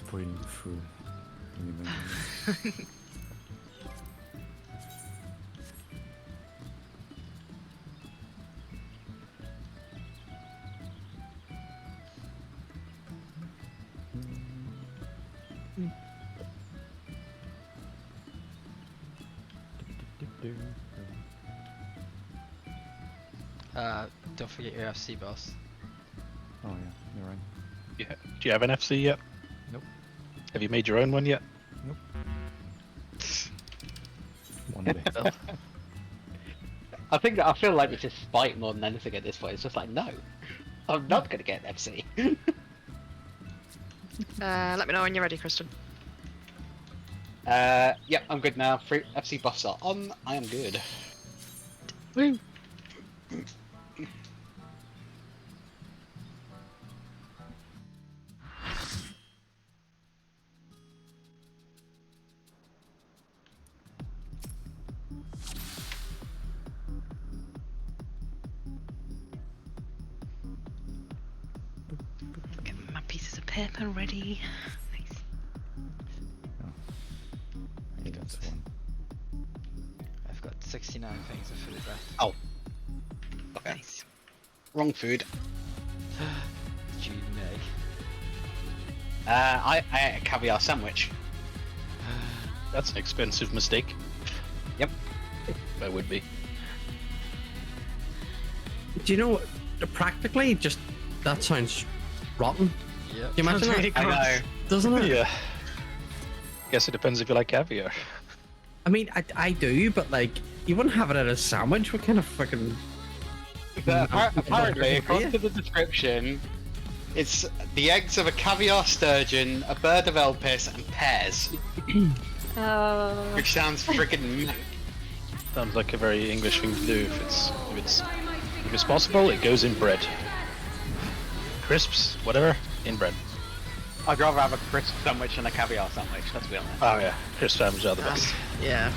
spoiling the food. Don't forget your FC boss. Oh yeah, you're right. Yeah. Do you have an FC yet? Nope. Have you made your own one yet? Nope. One day. I feel like it's just spite more than anything at this point. It's just like, no, I'm not gonna get an FC. Let me know when you're ready, Kristen. Yep, I'm good now. Free FC buffs are on. I am good. Woo! Get my pieces of paper ready. Nice. Hey, that's one. I've got 69 things of food left. Oh. Okay. Nice. Wrong food. June, May. I ate a caviar sandwich. That's an expensive mistake. Yep. That would be. Do you know, practically, just that sounds rotten. Yep. Do you imagine Sounds really that? I know. Doesn't it? Yeah. Guess it depends if you like caviar. I mean, I do, but like, you wouldn't have it at a sandwich. What kind of fucking... Apparently, according to the description, it's the eggs of a caviar sturgeon, a bird of elpis, and pears. Which sounds freaking. Sounds like a very English thing to do. If it's possible, it goes in bread. Crisps, whatever, in bread. I'd rather have a crisp sandwich than a caviar sandwich. Let's be honest. Oh yeah, crisp sandwiches are the best. Yeah.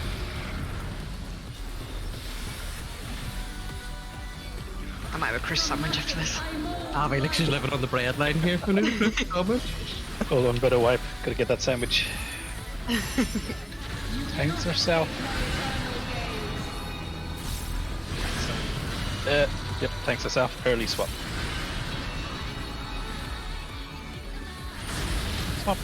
I might have a crisp sandwich after this. Felix is living on the bread line here. Sandwich. Hold on, better wipe. Gotta get that sandwich. Thanks herself. Yep, thanks herself. Early swap. Swap.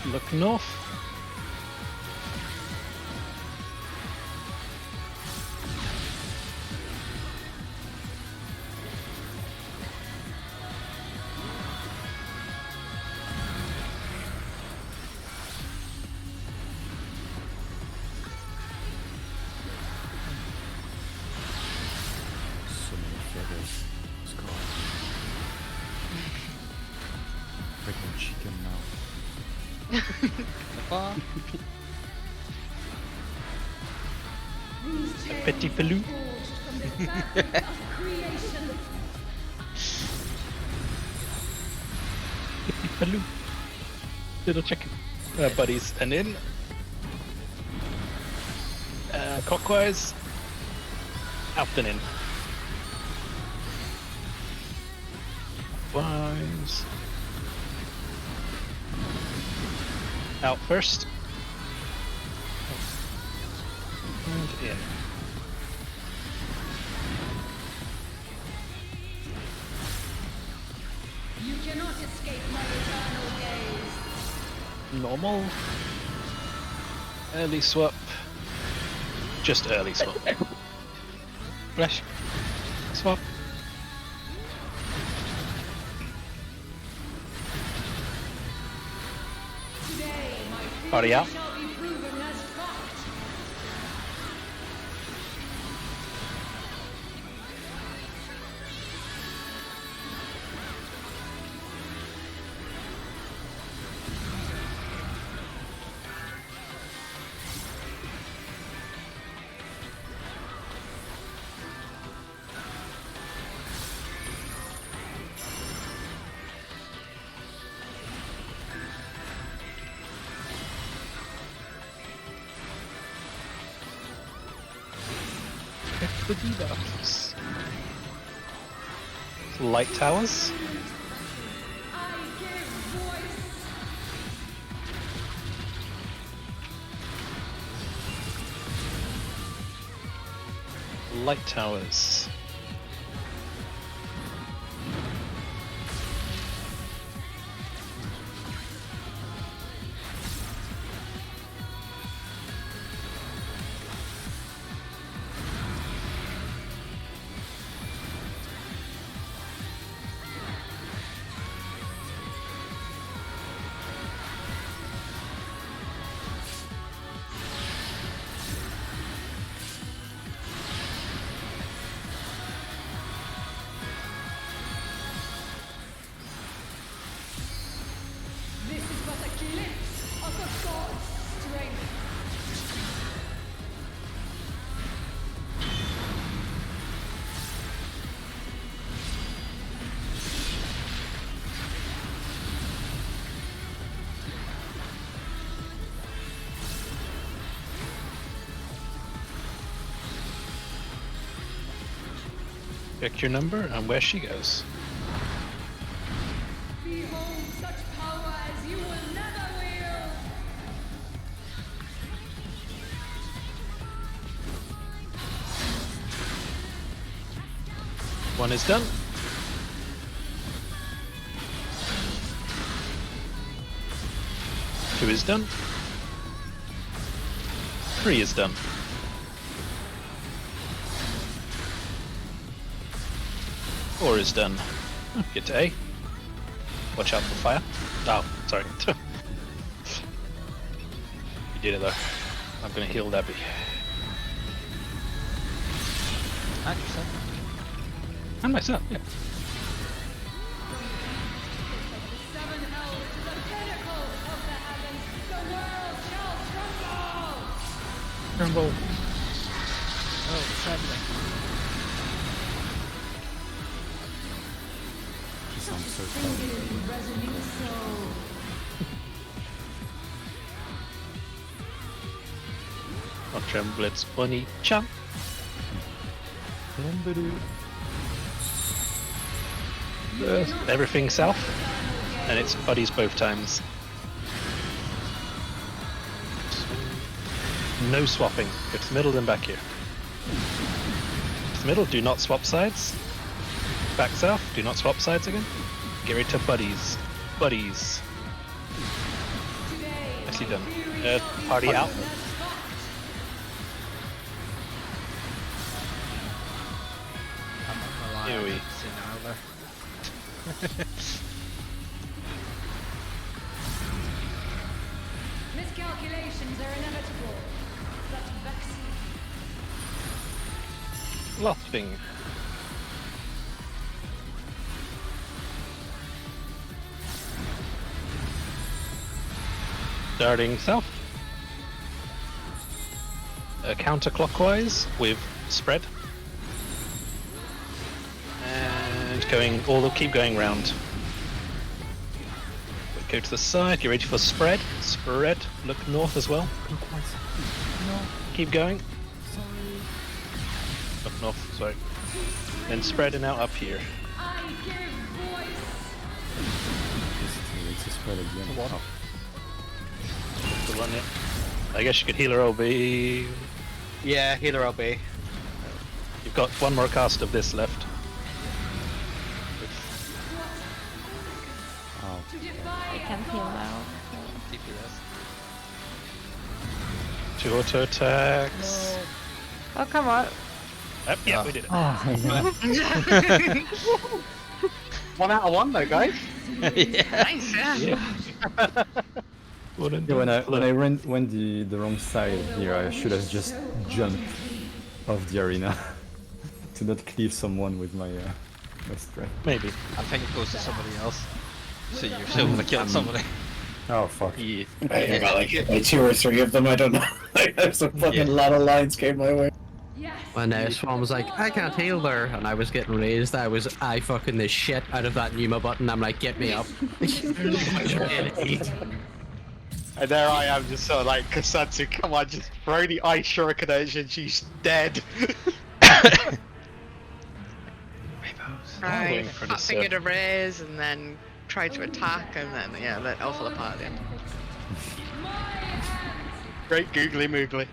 Look north. So many feathers. It's called freaking chicken now. Petit pelou. Petit pelou. Little chicken. Buddies, and in. Clockwise. Out and in. Wise. Out first. And in. You cannot escape my eternal gaze. Normal. Early swap. Just early swap. Flash. Swap. Today, my Party theory out. shall be proven as fact. the debuffs. Light towers. I give voice. Light towers. This is but a glimpse of a god's strength. Pick your number and where she goes. Behold such power as you will never wield. One is done. Two is done. Three is done. Four is done. Get to A. Watch out for fire. Oh, sorry. You did it though. I'm gonna heal that bee. And yourself. And myself, yeah. Seven hells to the pinnacle of the heavens. The world shall tremble. Tremble. Oh, trembling. She sounds so funny. Resolute soul. Not tremble, it's bunny chan. Everything south, and it's buddies both times. No swapping. Go to the middle, then back here. To the middle, do not swap sides. Back south, do not swap sides again. Get ready to buddies. Buddies. Nicely done. Party out. I'm not gonna lie. Here I we- didn't see an Owler. Miscalculations are inevitable, but vexing. Lothing. Starting south. Counterclockwise with spread. And going keep going round. Go to the side, get ready for spread. Spread. Look north as well. Keep going. Up north, sorry. Then spread and out up here. I give voice. It's a spread again. What? The one, yeah. I guess you could heal her OB. Yeah, healer LB. You've got one more cast of this left. Oh, To defy I can heal now. DPS. Two auto attacks. Oh, come on. Yep, yeah, we did it. One out of one though, guys. Yeah. Nice, yeah. Yeah. yeah, when I went the wrong side here, I should have just jumped off the arena to not cleave someone with my spread. Maybe. I think it goes to somebody else. So you're still gonna kill somebody. Oh fuck. Yeah. I got like hit by 2 or 3 of them, I don't know. Like, there's a fucking Yeah. lot of lines came my way. yes. When Swan was like, I can't heal there, and I was getting raised, I fucking the shit out of that Numa button. I'm like, get me up. And there I am, just sort of like, Kasatsu, come on, just throw the ice shuriken at her and she's dead. I waiting for this, fat-fingered a raise and then tried to attack and then, yeah, that all fell apart at the end. Great googly moogly.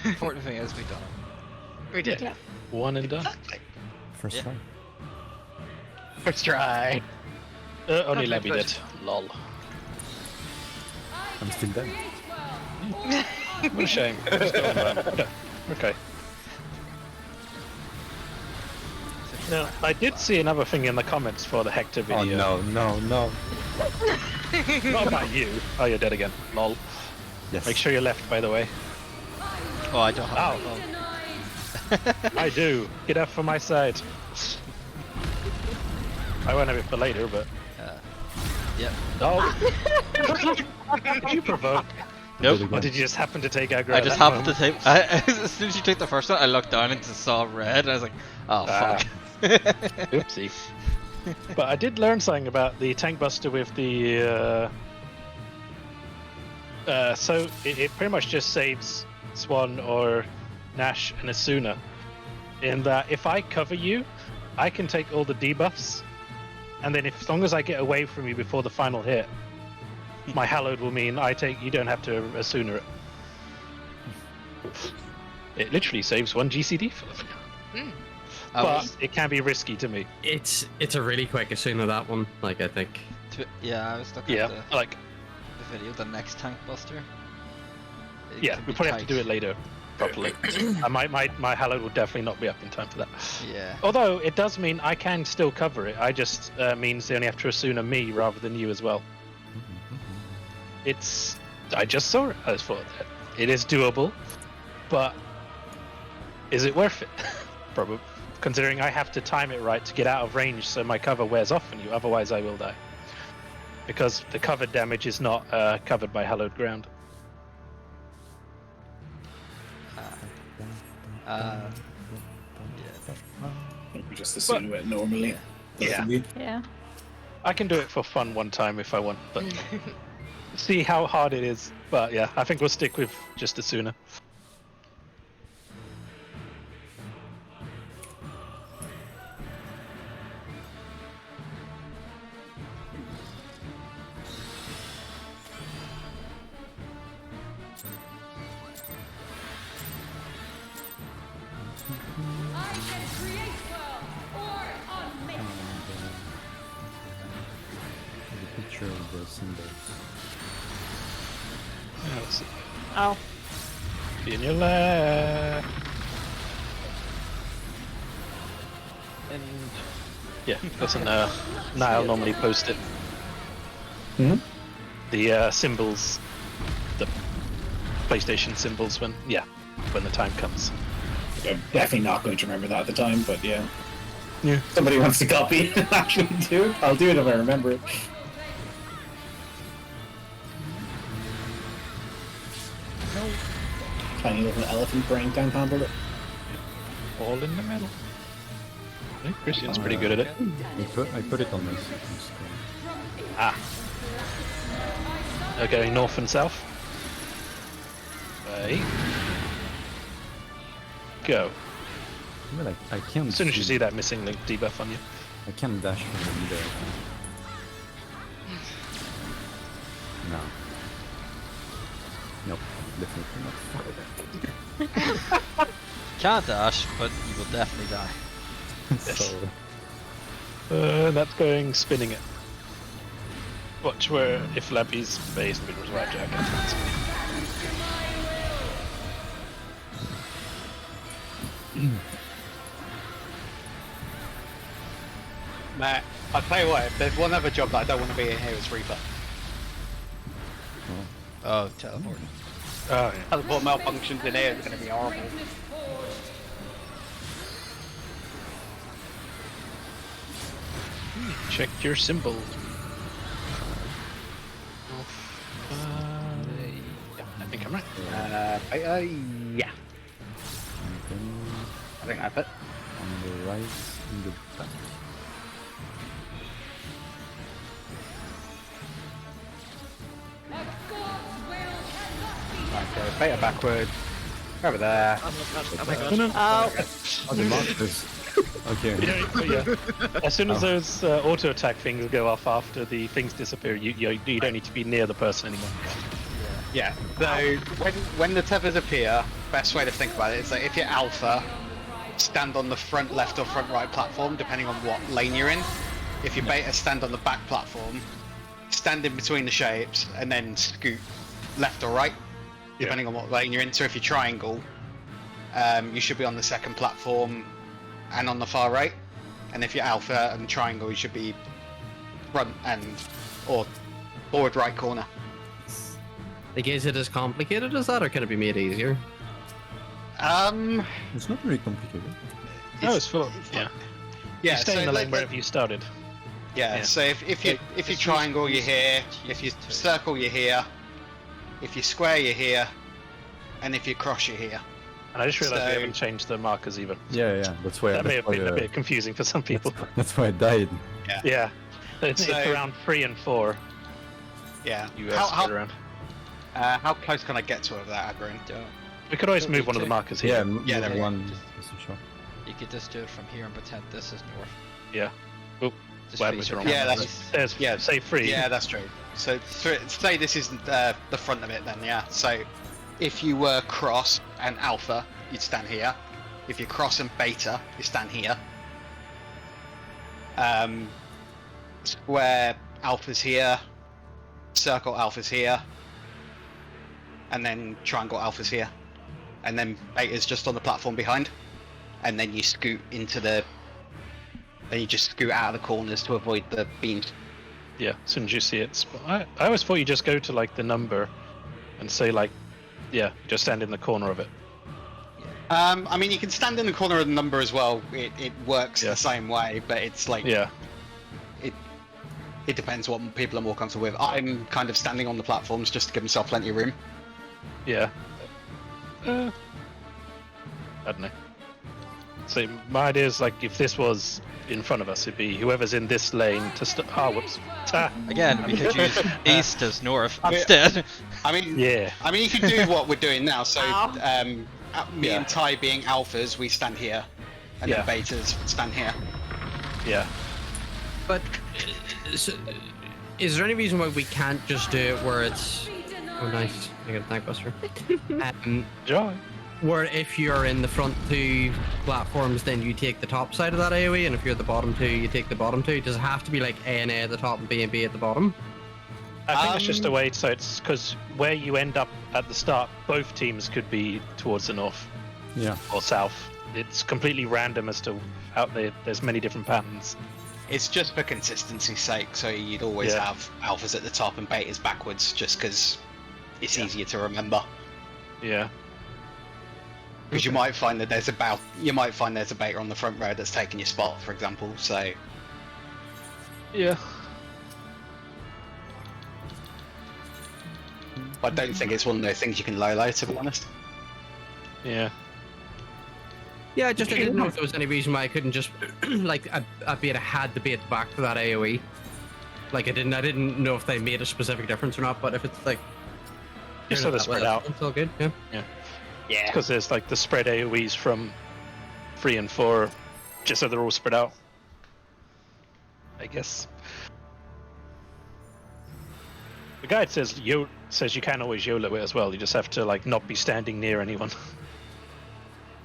Important thing is we done it. We did. Yeah. One and done. Exactly. First Yeah. try. First try. Only Okay, Levy good. did. Lol. I'm still dead. What a shame. Just go on, man. Okay. Now, I did see another thing in the comments for the Hector Oh video. no. Not about you. Oh, you're dead again. Lol. Yes. Make sure you're left, by the way. Oh, I don't have Ow. it. I do. Get up from my side. I won't have it for later, but... Yep. Oh! Did you provoke? Nope. Or did you just happen to take aggro? I at just that happened to moment? take. As soon as you took the first one, I looked down and just saw red, and I was like, "Oh fuck." Oopsie. But I did learn something about the tank buster with the. So it pretty much just saves Swan or Nash and Asuna. In that, if I cover you, I can take all the debuffs, and then as long as I get away from you before the final hit, my hallowed will mean you don't have to Asuna it. It literally saves one GCD for them. I But was, it can be risky to me. It's a really quick Asuna, that one. Like, I think. yeah, I was looking Yeah, at like, the video, the next tank buster. It yeah, can we be probably have to tight. do it later properly. My hallowed will definitely not be up in time for that. Yeah. Although it does mean I can still cover it. I just means they only have to Asuna me rather than you as well. I just saw it. I just thought that it is doable, but is it worth it? Probably, considering I have to time it right to get out of range so my cover wears off on you. Otherwise, I will die because the covered damage is not covered by hallowed ground. We just assume it normally. Yeah. Yeah. I can do it for fun one time if I want, but see how hard it is. But yeah, I think we'll stick with just Asuna. I can create well or unmake. The picture of the symbols. Yeah, let's see. Oh. Be in your left. And yeah, doesn't Niall normally post it? Hmm? The symbols, the PlayStation symbols when the time comes. I'm definitely not going to remember that at the time, but yeah. Yeah. Somebody wants to copy and actually do it. I'll do it if I remember it. Tiny little elephant brain can't handle it. All in the middle. I think Christian's pretty good at it. I put it on my second screen. Ah. They're going north and south. Right. Go. Well, I can't. As soon as you see that missing link debuff on you. I can't dash from either. No. Nope. Definitely not. Can't dash, but you will definitely die. So That's going spinning it. Watch where if Lappy's base was right jacket. Matt, I'll tell you what, if there's one other job that I don't want to be in here, it's Reaper. Oh, teleport. Oh yeah. Teleport malfunctions in here is going to be horrible. Check your symbol. Yeah, I think I'm right. Yeah. I think that's it. on the right, in the back. Right, go beta backwards. Over there. Oh. markers. Oh, the markers. Okay. As soon as those auto attack things go off after the things disappear, you don't need to be near the person anymore. Yeah. So when the tethers appear, best way to think about it is that if you're alpha, stand on the front left or front right platform, depending on what lane you're in. If you're beta, stand on the back platform, stand in between the shapes, and then scoot left or right, depending on what lane you're in. So if you're triangle, you should be on the second platform and on the far right. And if you're alpha and triangle, you should be front and or forward right corner. Like, is it as complicated as that, or can it be made easier? It's not very complicated. No, it's full. Yeah. Yeah. You stay in the lane wherever you started. Yeah. So if you triangle, you're here. If you circle, you're here. If you square, you're here. And if you cross, you're here. And I just realised we haven't changed the markers even. Yeah, that's why. That may have that's been why, a bit confusing for some people. That's why I died. Yeah. It's around 3 and 4. Yeah. You spread around. How close can I get to it without aggroing? We could always move one of the markers Yeah, here. Yeah, there we go. one. Just to show. You could just do it from here and pretend this is north. Yeah. Oop. Just Why face was it your wrong? Yeah, camera. Say 3. Yeah, that's true. So say this isn't the front of it then, yeah. So if you were cross and alpha, you'd stand here. If you're cross and beta, you stand here. Square alpha's here. Circle alpha's here. And then triangle alpha's here. And then beta's just on the platform behind. And then you scoot into the... Then you just scoot out of the corners to avoid the beams. Yeah, as soon as you see it. I always thought you just go to like the number and say like, yeah, just stand in the corner of it. I mean, you can stand in the corner of the number as well. It works the same way, but it's like... Yeah. It depends what people are more comfortable with. I'm kind of standing on the platforms just to give myself plenty of room. Yeah. I don't know. So my idea is like if this was in front of us, it'd be whoever's in this lane to whoops. Again, we could use east as north instead. I mean, Yeah. I mean, you can do what we're doing now. So, me and Ty being alphas, we stand here, and then betas stand here. Yeah. But is there any reason why we can't just do it where it's... Oh, nice. I got a tank buster. Joy. Where if you're in the front 2 platforms, then you take the top side of that AoE, and if you're at the bottom 2, you take the bottom 2. Does it have to be like A and A at the top and B at the bottom? I think it's just a way, so it's because where you end up at the start, both teams could be towards the north. Yeah. Or south. It's completely random as to how there's many different patterns. It's just for consistency's sake. So you'd always have alphas at the top and betas backwards, just because it's easier to remember. Yeah. Because you might find that there's a beta on the front row that's taking your spot, for example. So Yeah. I don't think it's one of those things you can low, to be honest. Yeah. Yeah, I didn't know if there was any reason why I couldn't just like a beta had the bait back to that AoE. Like I didn't know if they made a specific difference or not. But if it's like Just so they're spread out. it's all good. Yeah. Yeah. Because there's like the spread AoEs from 3 and 4, just so they're all spread out. I guess. The guide says you can always YOLO it as well. You just have to like not be standing near anyone.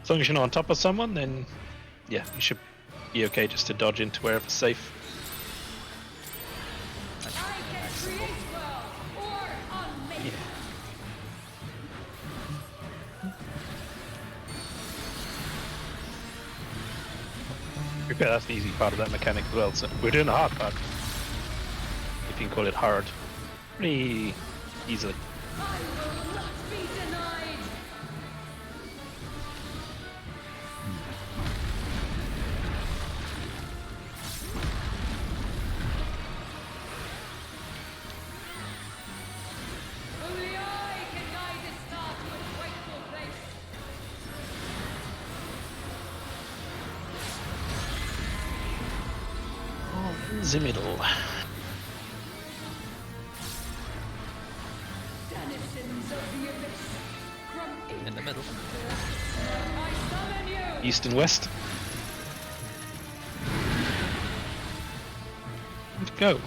As long as you're not on top of someone, then yeah, you should be okay just to dodge into wherever's safe. Okay, that's the easy part of that mechanic as well. So we're doing the hard part, if you can call it hard, pretty easily. I will not be denied. Only I can guide this path to its rightful place. The middle. Denizens of the abyss, from In the middle. I summon you. East and west. And go.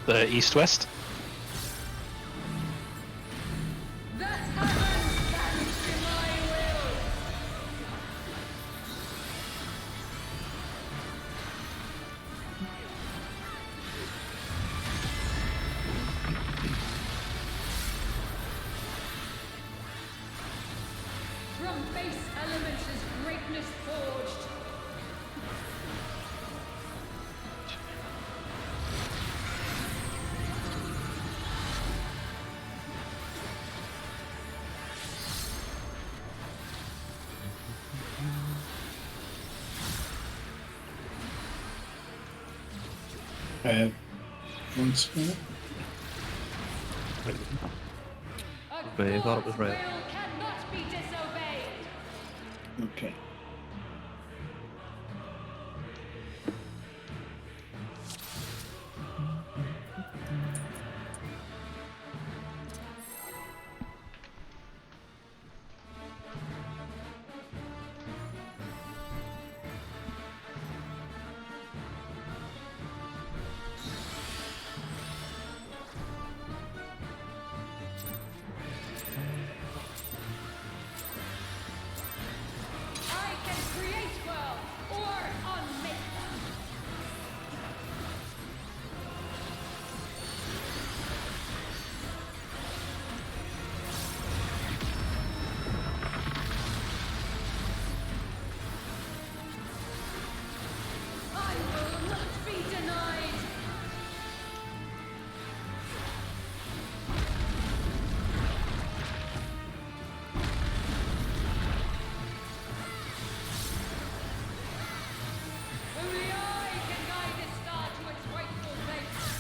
The east-west. The heavens bend to my will. From base elements is greatness forged. I have one spell. But I thought it was God's red. will cannot be disobeyed. Okay. I can create worlds or unmake them. I will not be denied. Only I can guide this star to its rightful place.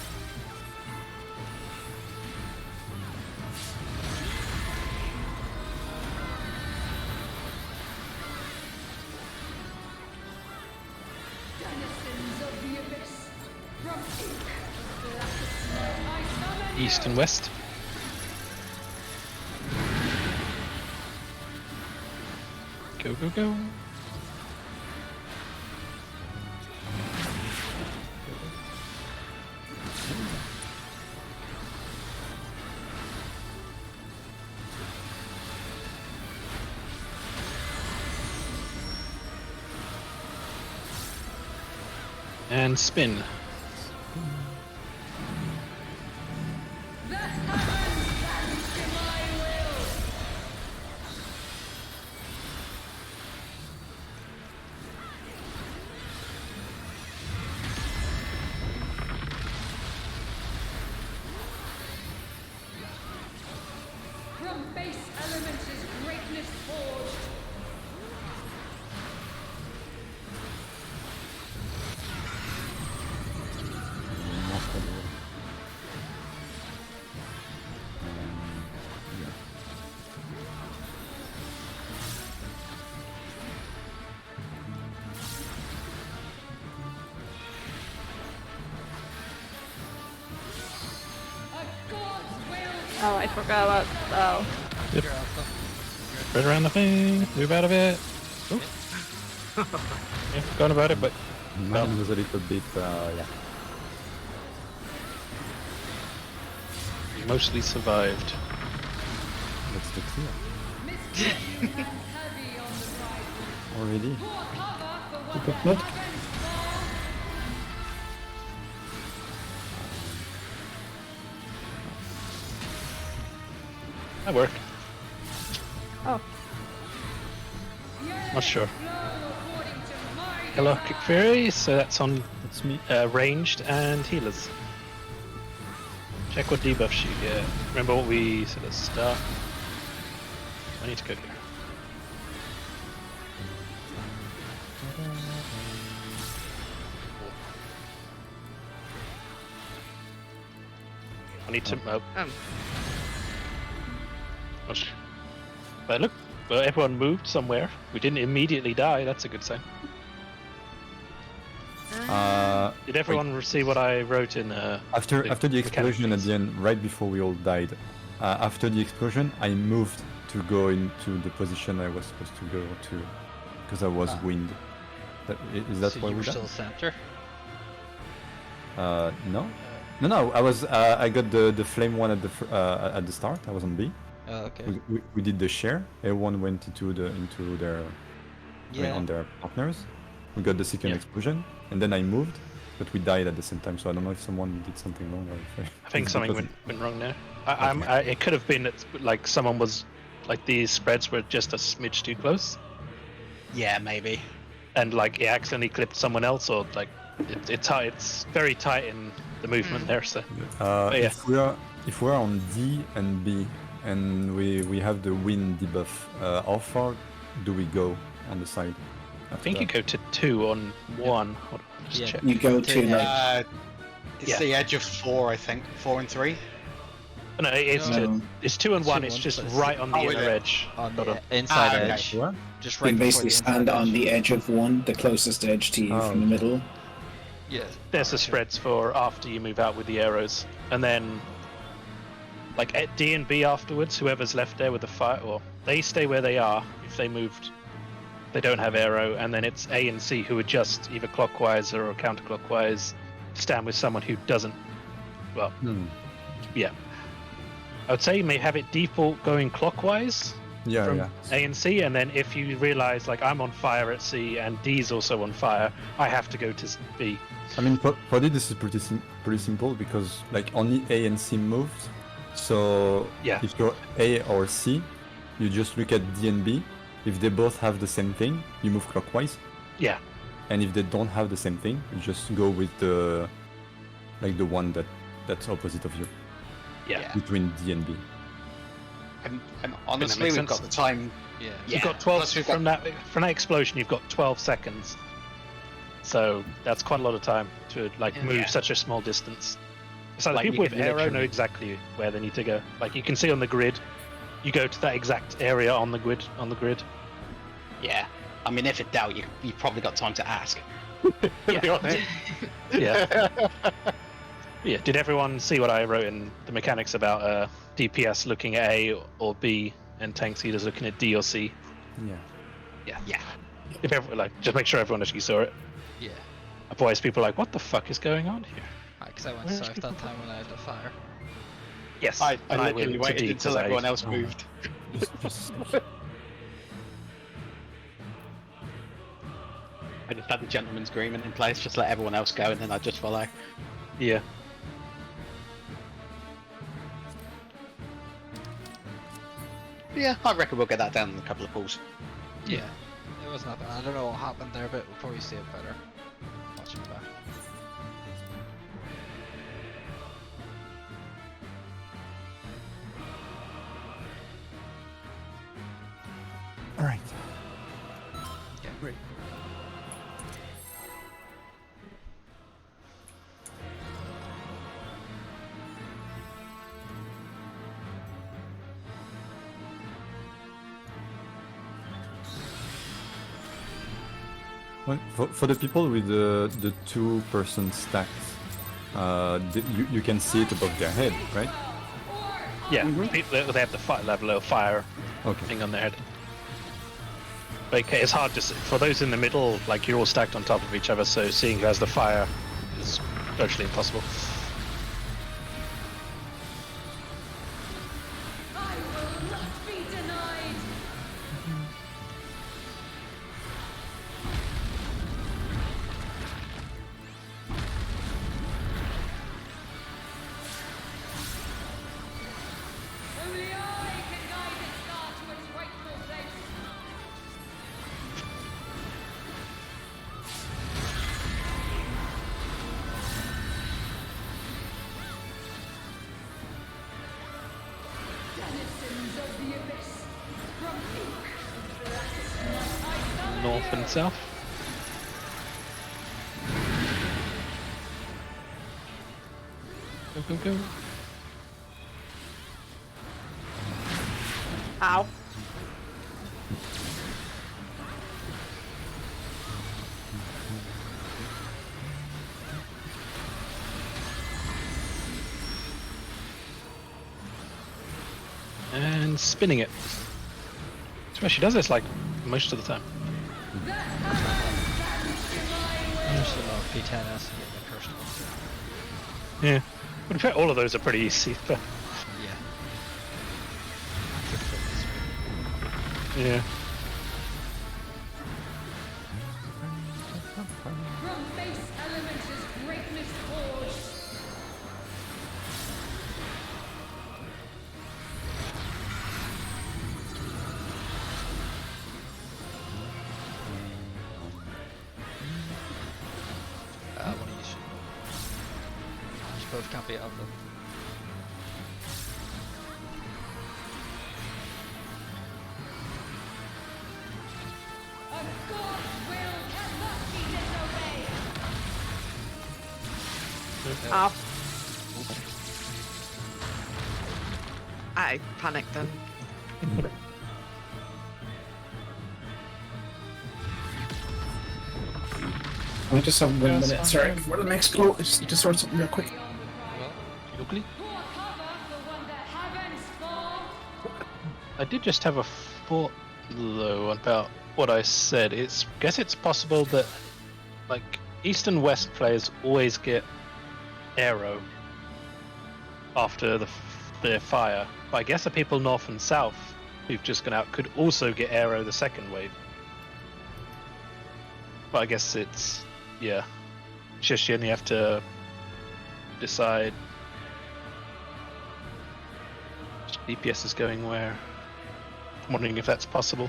Denizens of the abyss, from ink, blackest night I summon East you. and west. Go, go, go. And spin. The heavens bend to my will. From base elements is greatness forged. A god's will. Oh, I forgot about. Oh. Right around the thing. Move out of it. Oh. Yeah, forgot about it, but Mine was a little bit, yeah. you mostly survived. Let's look here. Misfortune lands heavy on the right. Already? Pour cover for what But the not- dragons fall. That worked. Oh. Not sure. Flow according to my Hello, design. Kick Fury. So that's on That's me. ranged and healers. Check what debuffs you get. Remember what we said at the start. I need to go here. I need to. Oh, Um, oh, sh- But look, well, everyone moved somewhere. We didn't immediately die. That's a good sign. Did everyone see what I wrote in? After the explosion at mechanics? the end, right before we all died, after the explosion, I moved to go into the position I was supposed to go to, because I was wind. Is that so why you we were died? still center? No. I was. I got the flame one at the start. I was on B. Oh, okay. We did the share. Everyone went into their Yeah. on their partners. We got the second Yeah. explosion, and then I moved, but we died at the same time. So I don't know if someone did something wrong or if I think it's something because went wrong there. It could have been that like someone was like these spreads were just a smidge too close, Yeah, maybe. and like it accidentally clipped someone else, or like it's very tight in the movement there. So yeah. if we're on D and B and we have the wind debuff, how far do we go on the side? I think you go to 2 on 1. Hold on, just Yeah. check. You go to like It's Yeah. the edge of 4, I think. 4 and 3. No, it's No. it's 2 and 1. 2 It's and just 1, right on the Oh, is inner it? edge. On Hold the on. inside okay. edge. What? Just you right can before basically the inside stand edge. on the edge of one, the closest edge to you Oh, from the okay. middle. Yeah. There's the spreads for after you move out with the arrows, and then like at D and B afterwards, whoever's left there with the fire, or they stay where they are. If they moved, they don't have arrow, and then it's A and C who adjust either clockwise or counterclockwise. Stand with someone who doesn't. Well, Hmm. yeah. I would say you may have it default going clockwise Yeah, from yeah. A and C, and then if you realize like I'm on fire at C and D's also on fire, I have to go to B. I mean, probably this is pretty simple because like only A and C moved. So Yeah. if you're A or C, you just look at D and B. If they both have the same thing, you move clockwise. Yeah. And if they don't have the same thing, you just go with the one that's opposite of you Yeah. between D and B. And honestly, makes we've got sense. the time. Yeah. You've got 12 plus we've from that explosion. You've got 12 seconds, so that's quite a lot of time to like move Yeah. such a small distance. So the Like, people you with could arrow know literally- exactly where they need to go. Like you can see on the grid, you go to that exact area on the grid. Yeah. I mean, if in doubt, you've probably got time to ask. Yeah. Yeah. Did everyone see what I wrote in the mechanics about DPS looking at A or B and tank leaders looking at D or C? Yeah. Yeah. If just make sure everyone actually saw it. Yeah. Otherwise, people are like, "What the fuck is going on here?" Because I went Where's south people that time when I had the fire. Yes, I and literally went to D waited 'cause until I- everyone else moved. Just I just had the gentleman's agreement in place, just let everyone else go, and then I'd just follow. Yeah. Yeah, I reckon we'll get that down in a couple of pulls. Yeah. It wasn't that bad. I don't know what happened there, but we'll probably see it better. Watching it back. all right. Yeah, great. Well, for the people with the 2-person stacks, you can see it above their head, right? Yeah, people, they have the little fire Okay. thing on their head. But okay, it's hard to see. For those in the middle, like you're all stacked on top of each other, so seeing who has the fire is virtually impossible. I will not be denied. Only I can guide its star to its rightful place. Denizens of the abyss, from peak blackest night I summon North you. and south. Go, go, go. Ow. spinning it. That's where she does this like most of the time. I'm just a P12S and get the cursed one. Yeah. But in fact, all of those are pretty easy. But Yeah. yeah. From base elements is greatness forged. What do you shoot? You both can't be alpha. A god's will cannot be disobeyed. Ow. I panicked then. I just have 1 minute, sorry, before the next go. I just need to sort something real quick. Well, Locally. Pour cover for when the heavens fall. I did just have a thought though about what I said. I guess it's possible that like East and West players always get aero after their fire. But I guess the people North and South who've just gone out could also get aero the second wave. But I guess it's yeah. It's just you only have to decide which DPS is going where. I'm wondering if that's possible.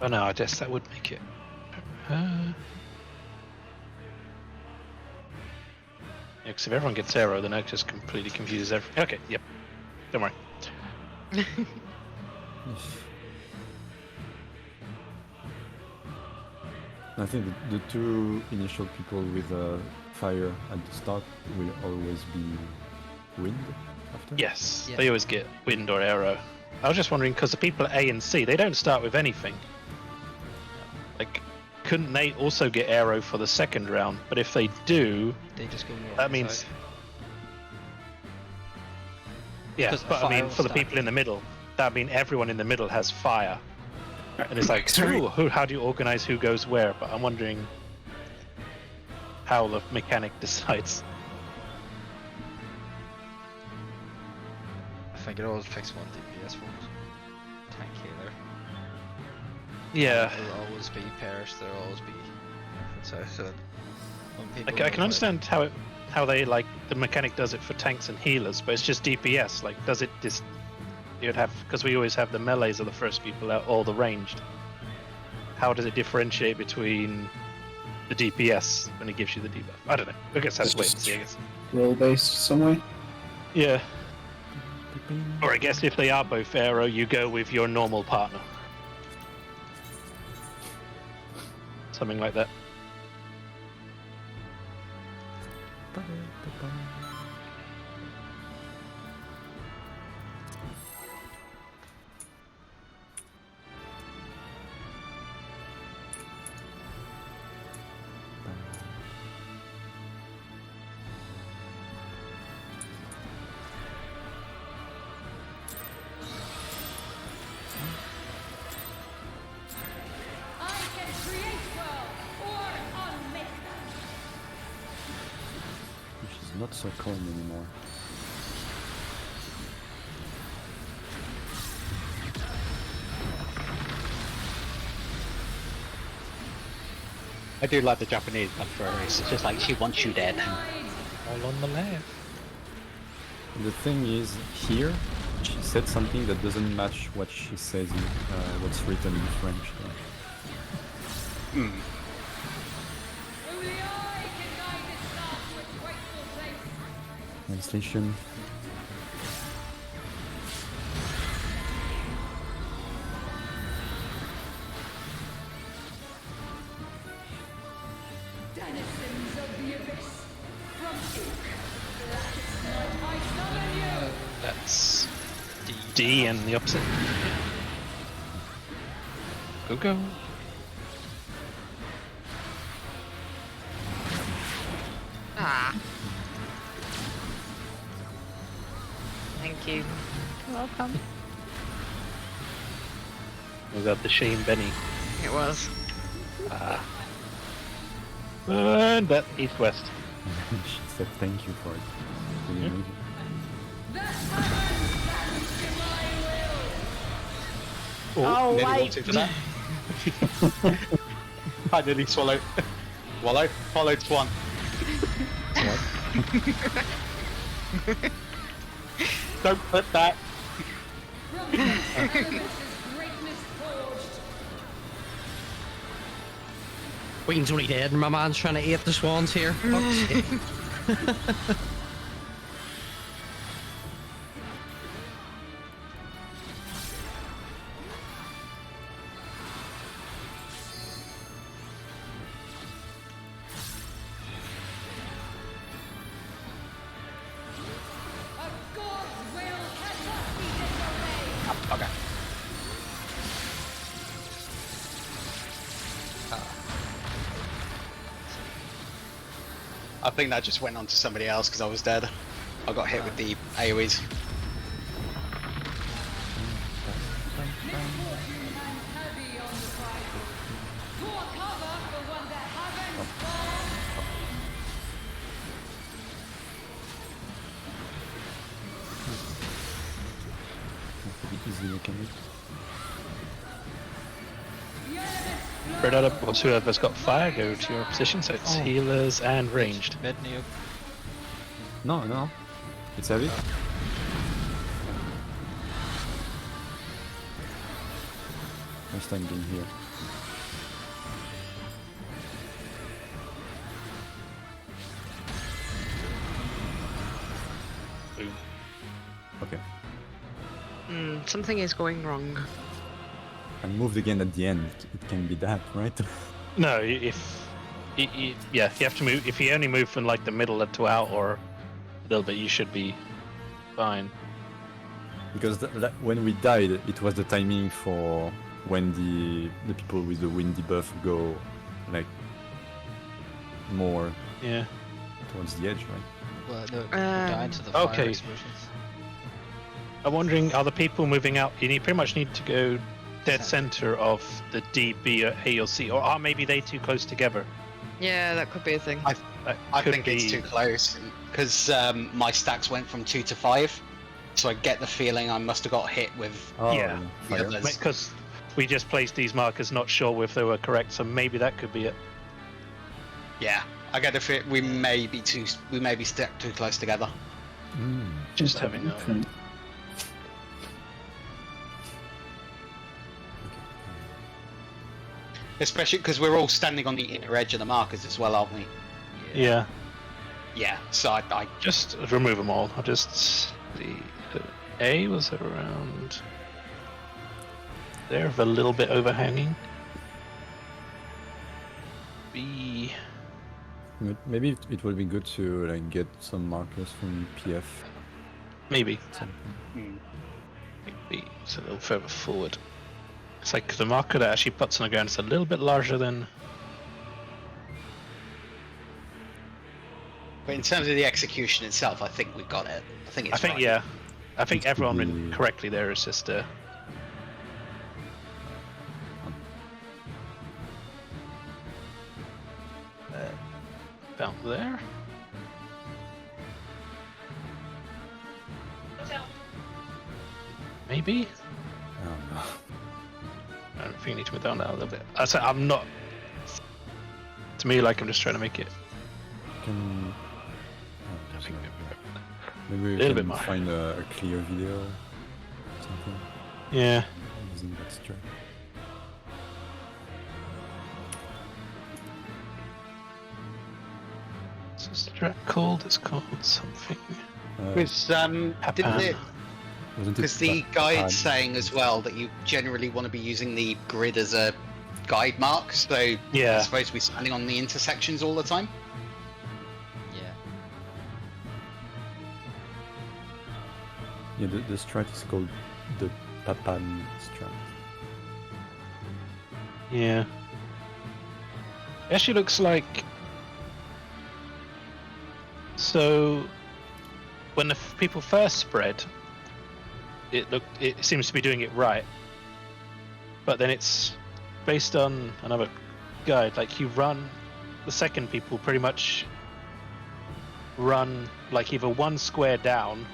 Oh no, I guess that would make it. Yeah, because if everyone gets arrow, then that just completely confuses everything. Okay, yep. Don't worry. I think the two initial people with fire at the start will always be wind after. Yes, Yeah. they always get wind or arrow. I was just wondering because the people at A and C, they don't start with anything. Like, couldn't they also get arrow for the second round? But if they do, they just go north. that and means. south. Yeah, Because the but I fire mean, will for the start. people in the middle, that mean everyone in the middle has fire. And it's like, Sorry. ooh, how do you organize who goes where? But I'm wondering how the mechanic decides. I think it always picks one DPS for tank healer. Yeah, There'll always be pairs. There'll always be north and south. So when people I know can how- understand how they like the mechanic does it for tanks and healers, but it's just DPS. Like, does it just you'd have because we always have the melees are the first people out, or the ranged. How does it differentiate between the DPS when it gives you the debuff? I don't know. I guess that's It's wait and just- see. I guess. Roll based some way. Yeah. Or I guess if they are both arrow, you go with your normal partner. Something like that. I can create worlds or unmake them. She's not so calm anymore. I do like the Japanese one for her. It's just like she wants you dead. All on the left. The thing is, here, she said something that doesn't match what she says, what's written in French. Only I can guide this staff to its rightful place. Translation. Denizens of the abyss. From ink, blackest night I summon you. That's D and the opposite. Go, go. Ah. Thank you. Welcome. We got the Shane Benny. It was. And that east-west. She said thank you for it. Really amazing. Oh, nearly wait. walked into that. I nearly swallowed. Swallow? Followed swan. Don't put that. Queen's only dead, and my man's trying to eat the swans here. Fuck's sake. Okay. I think that just went on to somebody else because I was dead. I got hit with the AoEs. Pretty easy mechanic. Spread out up. Whoever's got fire, go to your position. So it's healers and ranged. Mid nuke. No, no. It's heavy. First time being here. Boom. Okay. Something is going wrong. I moved again at the end. It can be that, right? No, if yeah, you have to move. If you only move from like the middle to out or a little bit, you should be fine. Because when we died, it was the timing for when the people with the wind debuff go like more Yeah. towards the edge, right? Well, no, down to the fire okay. explosions. I'm wondering, are the people moving out? Pretty much need to go dead center of the D, B, or A, or C, or are maybe they too close together? Yeah, that could be a thing. I Could think it's be- too close because my stacks went from 2 to 5, so I get the feeling I must have got hit with. Oh, Yeah. the fire. others. Because we just placed these markers, not sure if they were correct, so maybe that could be it. Yeah, I get the feeling we may be stacked too close together. Mm. Just having a Okay. Especially because we're all standing on the inner edge of the markers as well, aren't we? yeah. Yeah, so I Just remove them all. I'll just the A was around there, a little bit overhanging. B. Maybe it would be good to like get some markers from PF. Maybe. Something. Maybe it's a little further forward. It's like the marker that actually puts on the ground is a little bit larger than. But in terms of the execution itself, I think we got it. I think it's. I think right. yeah. I think It could everyone went be- correctly there. It's just about there. Maybe. Oh, no. I don't think you need to move down that a little bit. I say I'm not. To me, like I'm just trying to make it. Can I think maybe we little bit can more. find a clear video or something Yeah. using that strat. It's a strat called. It's called something. Because didn't it? Wasn't it Because the Pad? guide's saying as well that you generally want to be using the grid as a guide mark, so Yeah. you're supposed to be standing on the intersections all the time. Yeah. Yeah, the strat is called the Papan strat. Yeah. It actually looks like. So, when the people first spread, it seems to be doing it right. But then it's based on another guide. Like the second people pretty much run like either one square down,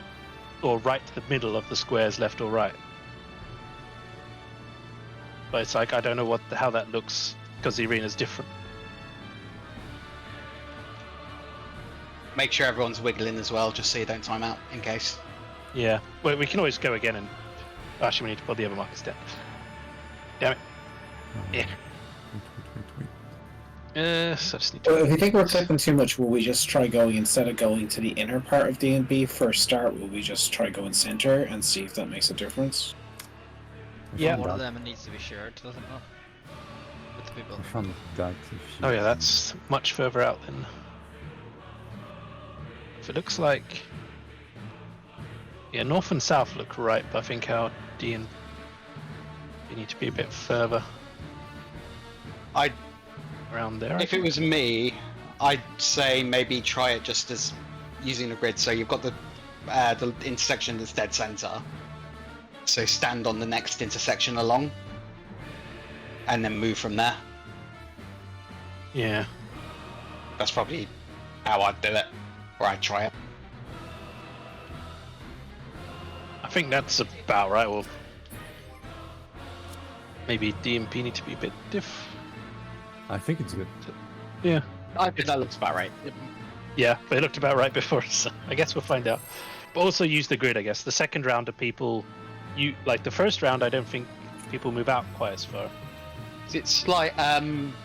or right to the middle of the squares, left or right. But it's like I don't know how that looks because the arena's different. Make sure everyone's wiggling as well, just so you don't time out in case. Yeah. Well, we can always go again and actually we need to put the other markers down. Damn it. Yeah. So I just need to. Well, if you think we're clipping too much, will we just try going, instead of going to the inner part of D&B for a start, will we just try going center and see if that makes a difference? Yeah. One of them needs to be shared, doesn't it? With the people. I found that if you... Oh yeah, that's much further out than. If it looks like. Yeah, north and south look right, but I think our D and B need to be a bit further around there. If it was me, I'd say maybe try it just as using the grid. So you've got the intersection that's dead center. So stand on the next intersection along, and then move from there. Yeah. That's probably how I'd do it, or I'd try it. I think that's about right. Well, maybe D and P need to be a bit diff. I think it's good. Yeah. I think that looks about right. Yeah, but it looked about right before, so I guess we'll find out. But also use the grid, I guess. The second round of people, like the first round, I don't think people move out quite as far. It's like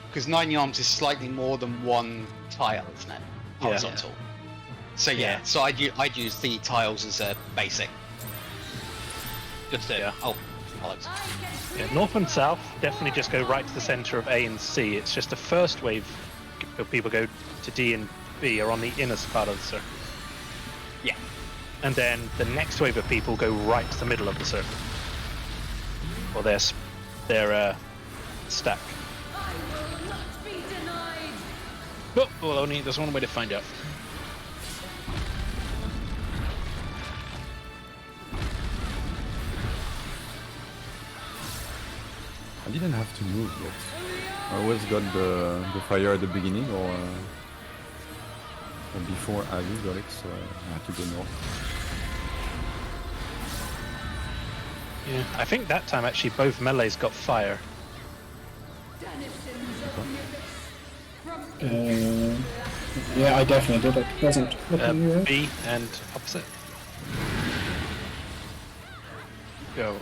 because 9 yards is slightly more than one tile, isn't it? Horizontal. So yeah, so I'd use the tiles as a basic. Just to bollocks. Yeah, north and south definitely just go right to the center of A and C. It's just the first wave of people go to D and B are on the inner part of the circle. Yeah. And then the next wave of people go right to the middle of the circle. Or their stack. I will not be denied. Oh, well, there's one way to find out. I didn't have to move yet. I always got the fire at the beginning, or before Avi got it, so I had to go north. Yeah, I think that time actually both melees got fire. Denizens of the abyss. From Yeah, I definitely did. It wasn't looking right. B and opposite. Go.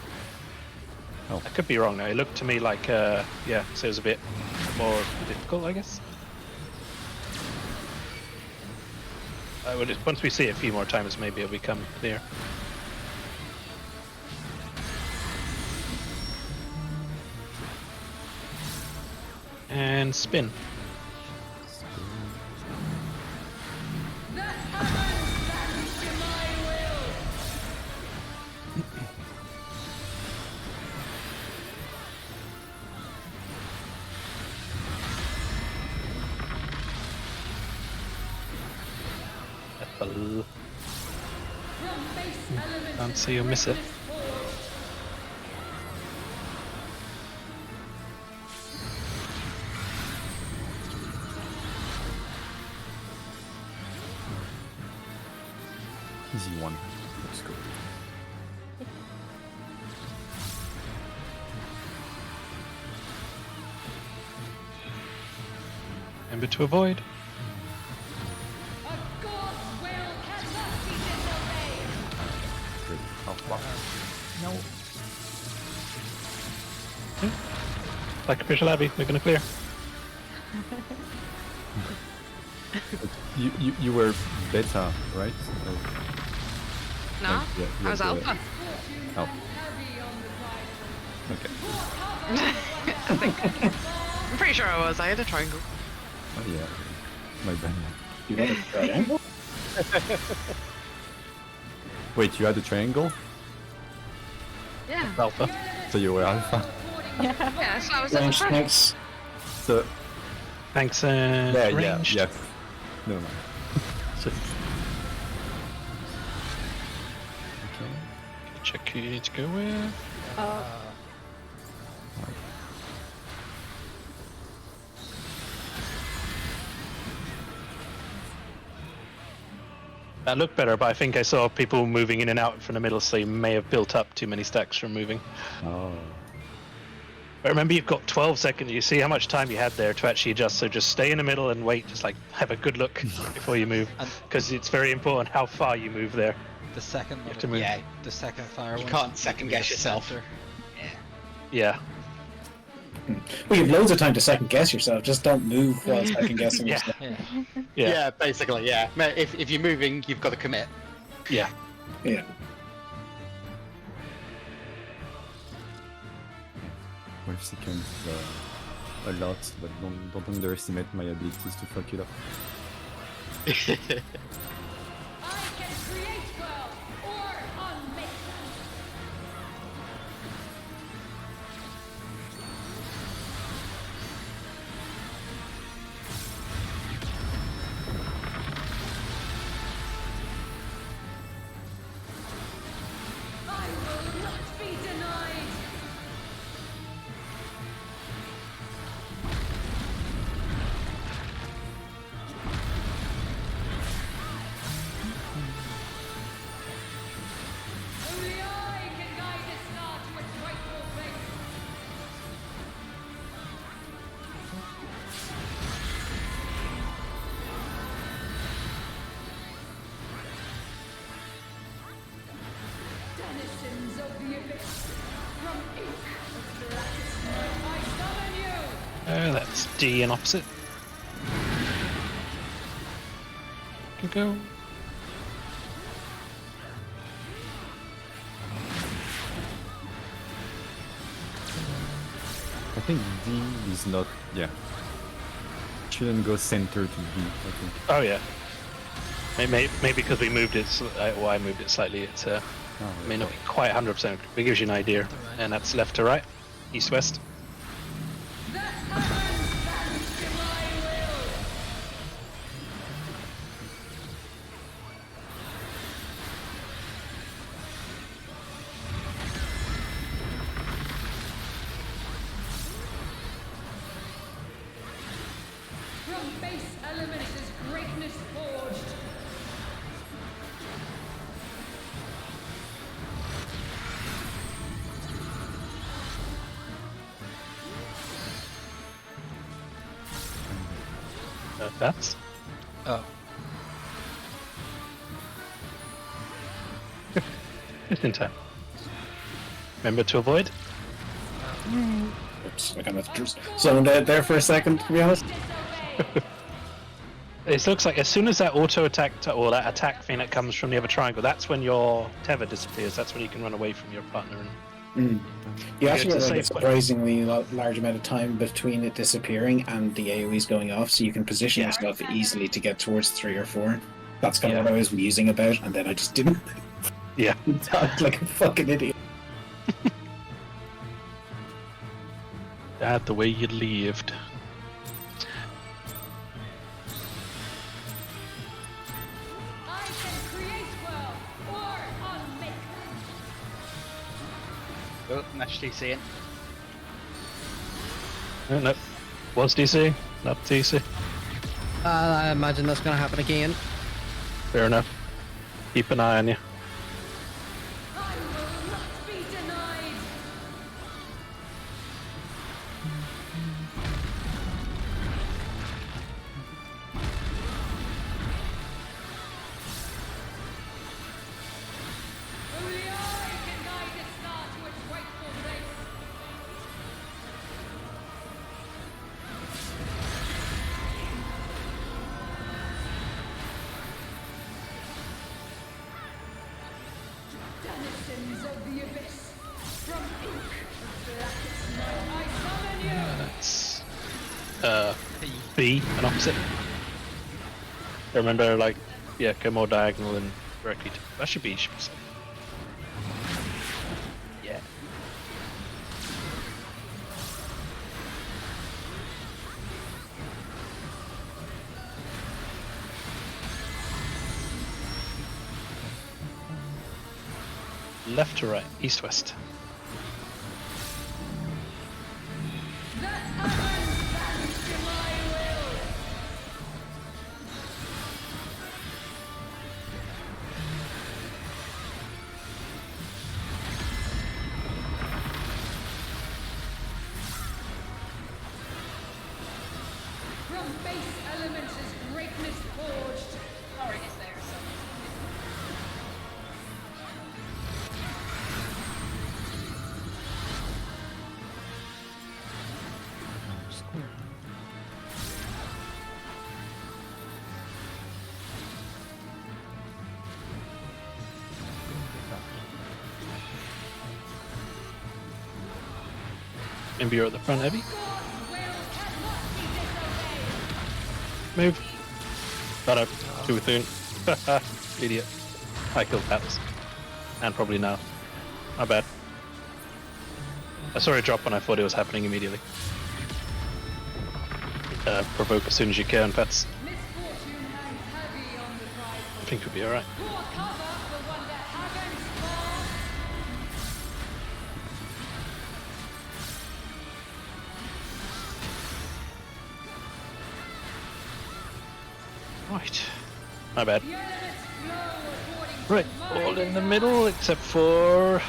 Oh. I could be wrong now. It looked to me like, so it was a bit more difficult, I guess. Once we see it a few more times, maybe it'll become clear. And spin. the heavens bend to my will. Apple. From base element Can't to see you miss it. greatest force. Easy one. Let's go. Remember to avoid. A god's will cannot be disobeyed. Good. How far? Like official Abbey, we're gonna clear. You were beta, right? No, Like, yeah, I was yeah, alpha. Oh, Heavy on the prizes. okay. I'm pretty sure I was. I had a triangle. Oh yeah. My bad. You had a triangle? Wait, you had a triangle? Yeah. Alpha. So you were alpha? Yeah, so I was at the Range front. tanks. So Thanks, and yeah, ranged. yeah. Never mind. Just okay. Check who you need to go with. That looked better, but I think I saw people moving in and out from the middle, so you may have built up too many stacks from moving. Oh. But remember, you've got 12 seconds. You see how much time you had there to actually adjust. So just stay in the middle and wait. Just like have a good look before you move, And- because it's very important how far you move there. The second have one, to move. Yeah, the second fire you one can't needs to second be guess the yourself. center. Yeah. Well, you have loads of time to second guess yourself. Just don't move while second guessing Yeah. yourself. Yeah. Yeah. Basically, yeah. If you're moving, you've got to commit. Yeah. Yeah. 12 seconds a lot, but don't underestimate my abilities to fuck it up. I can create well or unmake them. I will not be denied. Only I can guide this star to its rightful place. Denizens of the abyss, from ink of blackest night, I summon you. That's D and opposite. Can go. I think D is not. Yeah. Shouldn't go center to B, I think. Oh yeah. Maybe because we moved it. I moved it slightly. It's Oh, may not be quite 100%. But it gives you an idea. And that's left to right, east west. The heavens bend to my will. From base elements is greatness forged. That's. Oh, Just in time. Remember to avoid. Oops, I kind of zoned out there for a second, to be honest. Disobey. It looks like as soon as that auto attack or that attack thing that comes from the other triangle, that's when your tether disappears. That's when you can run away from your partner. And You actually it's a get like a safe way. surprisingly large amount of time between it disappearing and the AoEs going off, so you can position Yeah. yourself easily to get towards 3 or 4. That's kind of Yeah. what I was musing about, and then I just didn't. yeah, Talked like a fucking idiot. that the way you lived. I can create well or unmake them. Oh, Nash DC in. No, was DC, not DC. I imagine that's going to happen again. Fair enough. Keep an eye on you. I will not be denied. Only I can guide this star to its rightful place. Denizens of the abyss, from ink of blackest night, I summon you. That's B and opposite. Remember, like, yeah, go more diagonal and directly. That should be safe. Yeah. left to right, east west. From base elements is greatness forged. Already is there, so. Maybe you're at the front, Heavy. Move. Thought I too soon. Idiot. I killed Atlas. And probably now. My bad. I saw it drop when I thought it was happening immediately. Provoke as soon as you can, Pets. Misfortune hangs heavy on the prize. I think we'll be alright. Pour cover for one that happens far. Right. My bad. The elements flow according Right. to All in the middle except for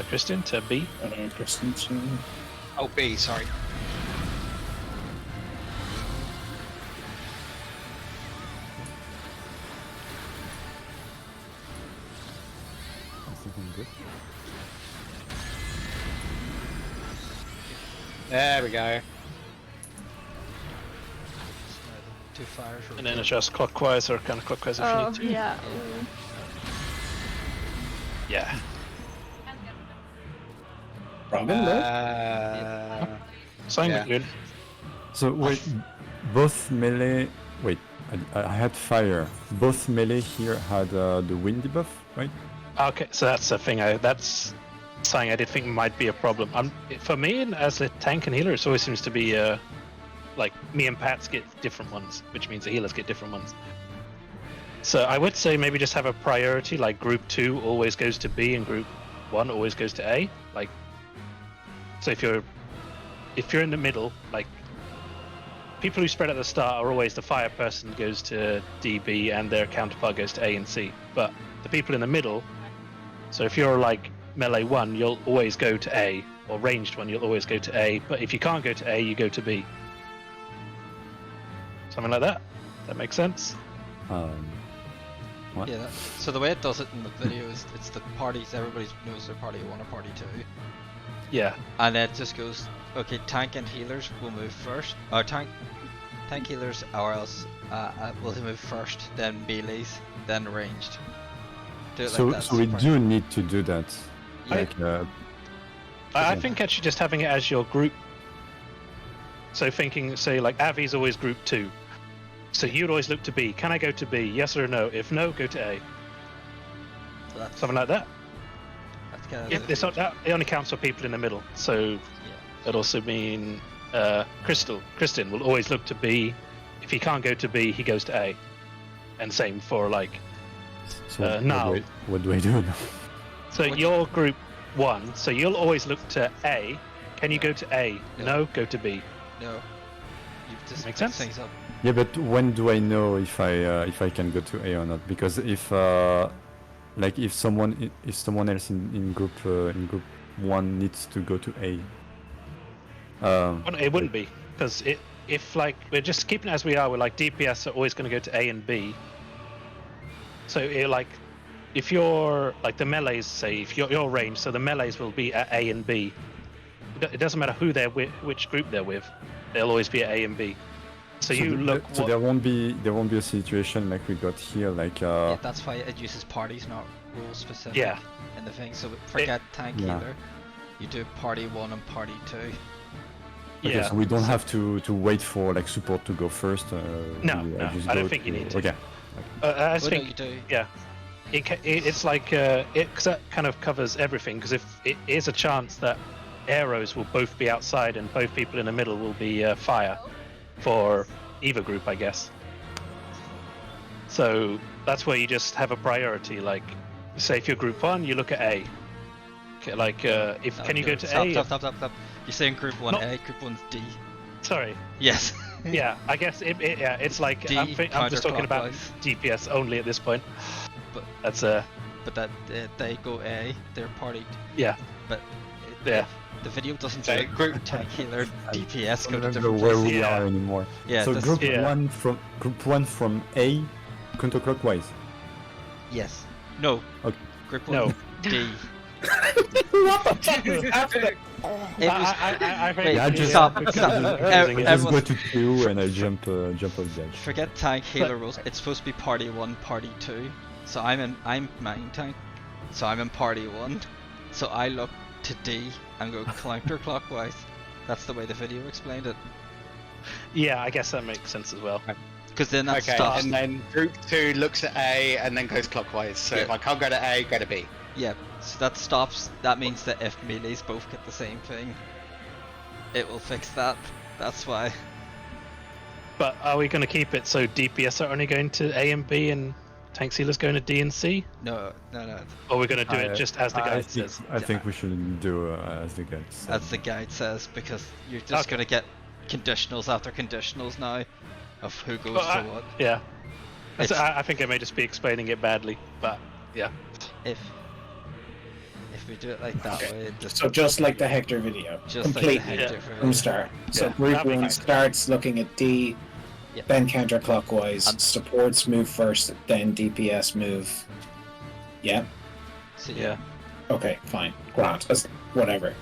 Christian to B. Christensen. Oh, B, sorry. I think I'm good. There we go. Two fires. And then adjust clockwise or counterclockwise if you Oh, need to. yeah. Yeah. Robin, there? Sign Yeah. good. So wait, both melee. Wait, I had fire. Both melee here had the wind debuff, right? Okay, so that's a thing. That's something I did think might be a problem. For me, as a tank and healer, it always seems to be like me and Pats get different ones, which means the healers get different ones. So I would say maybe just have a priority, like group 2 always goes to B and group 1 always goes to A. Like, so if you're in the middle, like people who spread at the start are always the fire person goes to DB and their counterpart goes to A and C. But the people in the middle, so if you're like melee 1, you'll always go to A, or ranged 1, you'll always go to A. But if you can't go to A, you go to B. Something like that. That makes sense. What? Yeah, so the way it does it in the video is it's the parties, everybody knows their party 1 or party 2. Yeah. And then it just goes, okay, tank and healers will move first. Or tank healers, or else will move first, then melees, then ranged. Do it So like that. so we do need to do that. Yeah. Like I think actually just having it as your group. So thinking, say like Avi's always group 2. So you'd always look to B. Can I go to B? Yes or no? If no, go to A. So that's, Something like that. that's kind of It's not, it only counts for people in the middle. So yeah. that also mean Kristen will always look to B. If he can't go to B, he goes to A. And same for like so now. what do I do now? So Which- you're group 1. So you'll always look to A. Can you go to A? No, go to B. No. You've just Makes mixed sense? things up. Yeah, but when do I know if I can go to A or not? Because if like if someone else in group 1 needs to go to A. Well, it wouldn't be, because if like we're just keeping it as we are, we're like DPS are always going to go to A and B. So like if you're like the melees, say if you're ranged, so the melees will be at A and B. It doesn't matter who they're with, which group they're with, they'll always be at A and B. So you look. So there won't be a situation like we got here, like Yeah, that's why it uses parties, not rule specific. Yeah. In the thing, so forget tank Yeah. healer. You do party 1 and party 2. okay, Yeah. so we don't have to wait for like support to go first. No, we, no, just I go don't think you need to. Okay. I Well, no, think you do. yeah. It's like cause that kind of covers everything. Because if it is a chance that arrows will both be outside and both people in the middle will be fire for either group, I guess. So that's where you just have a priority. Like say if you're Group 1, you look at A. Okay, like, if No, can you no, go to stop, A? Stop. You're saying Group 1A, No. Group 1's D. Sorry. Yes. Yeah, I guess yeah, it's like D, I'm just talking about counterclockwise. DPS only at this point. But That's but that they go A, they're partied. yeah, But yeah. the video doesn't So say group- tank healer DPS I go to don't remember different where places. we Yeah. are anymore. Yeah, so that's- group yeah. one from A, counterclockwise. Yes. No. Okay. Group 1 No. D. What the fuck is happening? It was, I think Wait, Yeah, I just, stop. I Everyone- just go to 2 and I jump off the edge. forget tank healer rules. It's supposed to be party 1, party 2. So I'm main tank. So I'm in party 1. So I look to D and go counterclockwise. That's the way the video explained it. Yeah, I guess that makes sense as well. Because then that Okay, stops. and then group 2 looks at A and then goes clockwise. So Yeah. if I can't go to A, go to B. Yeah, so that stops. That means that if melees both get the same thing, it will fix that. That's why. But are we going to keep it so DPS are only going to A and B and tank sealers going to D and C? No. Or we're going to do it just as the guide says? I think we should do as the guide says. As the guide says, because you're just Okay. gonna get conditionals after conditionals now, of who goes Well, to what. Yeah. It's- I think I may just be explaining it badly, but yeah. If we do it like that way, it just So just like the Hector video, just like the completely Hector Yeah. video. from start. So Yeah, group that'd be 1 fine. starts looking at D, Yeah. then counterclockwise. And- Supports move first, then DPS move. Yeah. So Yeah. Okay, fine. Grant. Whatever.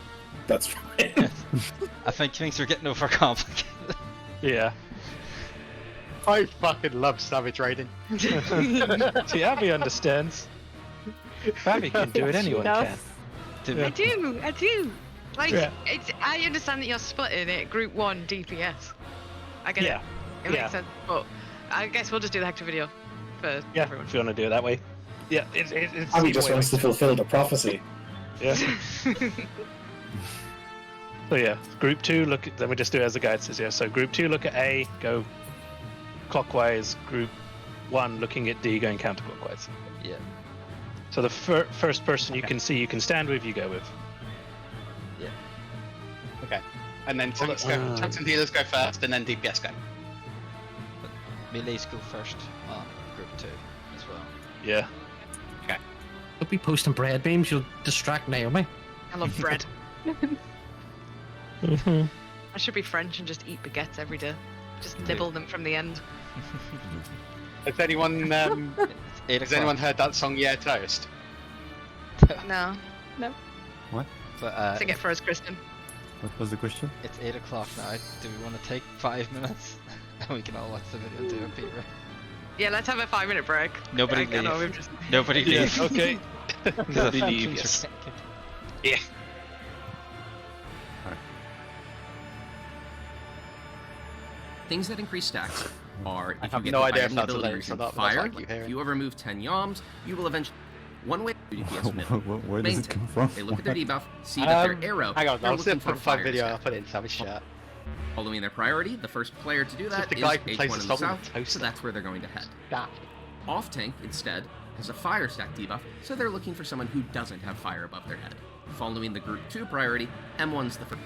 That's fine. I think things are getting overcomplicated. Yeah. I fucking love Savage Raiden. See, Abby understands. If Abby can do it, anyone does. can. To I do. Like, Yeah. I understand that you're splitting it. Group 1 DPS. I get Yeah. it. It Yeah. makes sense. But I guess we'll just do the Hector video for Yeah, everyone. if you want to do it that way. Yeah, it's Abby the just way wants to I- fulfill the prophecy. Yeah. So yeah, group 2 look at, then we just do it as the guide says. Yeah, so group 2 look at A, go clockwise. Group 1 looking at D, going counterclockwise. Yeah. So the first person you can see, you can stand with, you go with. Okay. And then tanks Well, and healers go first, and then DPS go. Melees go first on group 2 as well. Yeah. Don't be posting bread beams, you'll distract Naomi. I love bread. Mm-hmm. I should be French and just eat baguettes every day. Just nibble them from the end. Has anyone It's 8 has o'clock. anyone heard that song "Yeah Toast"? No. But To get for us, Kristen. What was the question? it's 8 o'clock now. Do we want to take 5 minutes? And we can all watch the video and do it, Peter. Yeah, let's have a 5-minute break. Nobody I know, leave. we've just... Nobody Yeah, leave. okay. Because Nobody the leave, factions yes. are getting- Things that increase stacks are if I you have get no the idea if item that's ability lyrics or using not, but that's fire. like you hear If it. you ever move 10 yalms, you will eventually one way to DPS minute. Where does Main it come tank. from? They look at their debuff, see that their arrow. Hang on, they're I'll see looking a for a fun fire video. I'll stack. put it in Savage chat. Following their priority, the first player to do that the is guy who plays H1 the in the song with south, the so toaster. that's where they're going to head. Yeah. Off tank, instead, has a fire stack debuff, so they're looking for someone who doesn't have fire above their head. Following the group 2 priority, M1's the first.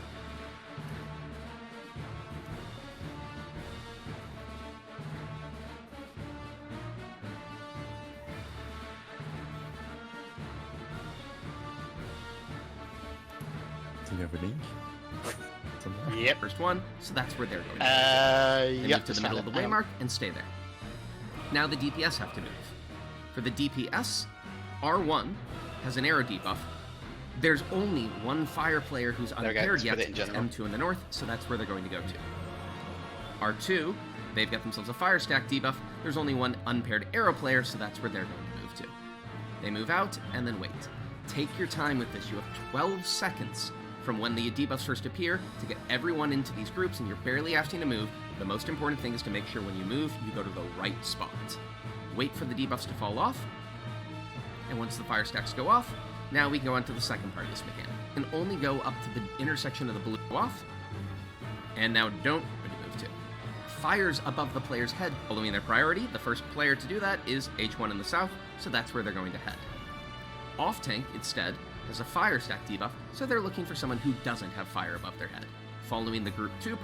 Do you have a link? Somewhere? Yep. First one, so that's where they're going. They Yep. move to the middle of the Hang on. waymark and stay there. Now the DPS have to move. For the DPS, R1 has an arrow debuff. There's only one fire player who's There we go, unpaired let's yet. put it in It's general. M2 in the north, so that's where they're going to go to. R2, they've got themselves a fire stack debuff. There's only one unpaired arrow player, so that's where they're going to move to. They move out and then wait. Take your time with this. You have 12 seconds from when the debuffs first appear to get everyone into these groups, and you're barely asking to move. The most important thing is to make sure when you move, you go to the right spot. Wait for the debuffs to fall off, and once the fire stacks go off, now we can go on to the second part of this mechanic. And only go up to the intersection of the blue off, and now don't move to. Fires above the player's head following their priority. The first player to do that is H1 in the south, so that's where they're going to head. Off tank, instead, has a fire stack debuff, so they're looking for someone who doesn't have fire above their head. Following the group 2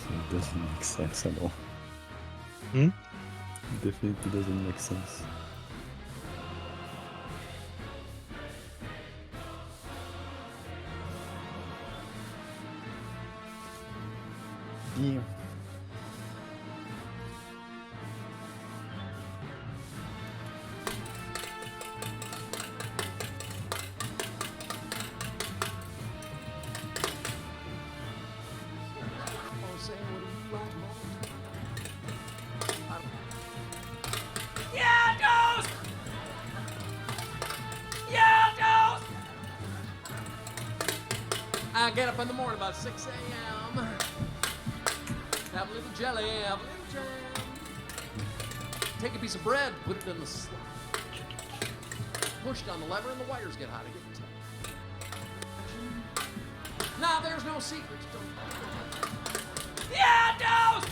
It doesn't make sense at all. Hmm? Definitely doesn't make sense. Damn. I get up in the morning about 6 a.m. Have a little jelly, have a little jam. Take a piece of bread, put it in the slot. Push down the lever and the wires get hot. Get tight. Nah, there's no secrets. Yeah, no!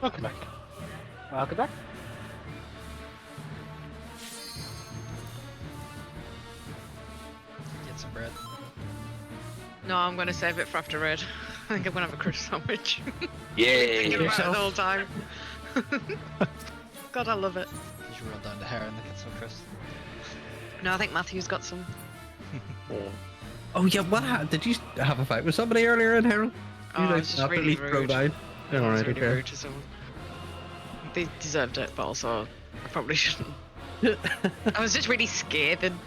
Welcome back. Welcome back. Get some bread. No, I'm gonna save it for after red. I think I'm gonna have a crisp sandwich. Yeah. Thinking about it the whole time. God, I love it. You should run down to Heron and get some crisps. No, I think Matthew's got some. Oh yeah, did you have a fight with somebody earlier in Herald? Oh, You it's just really throw rude. down. It was Alright, really okay. rude to someone. They deserved it, but also I probably shouldn't. I was just really scared and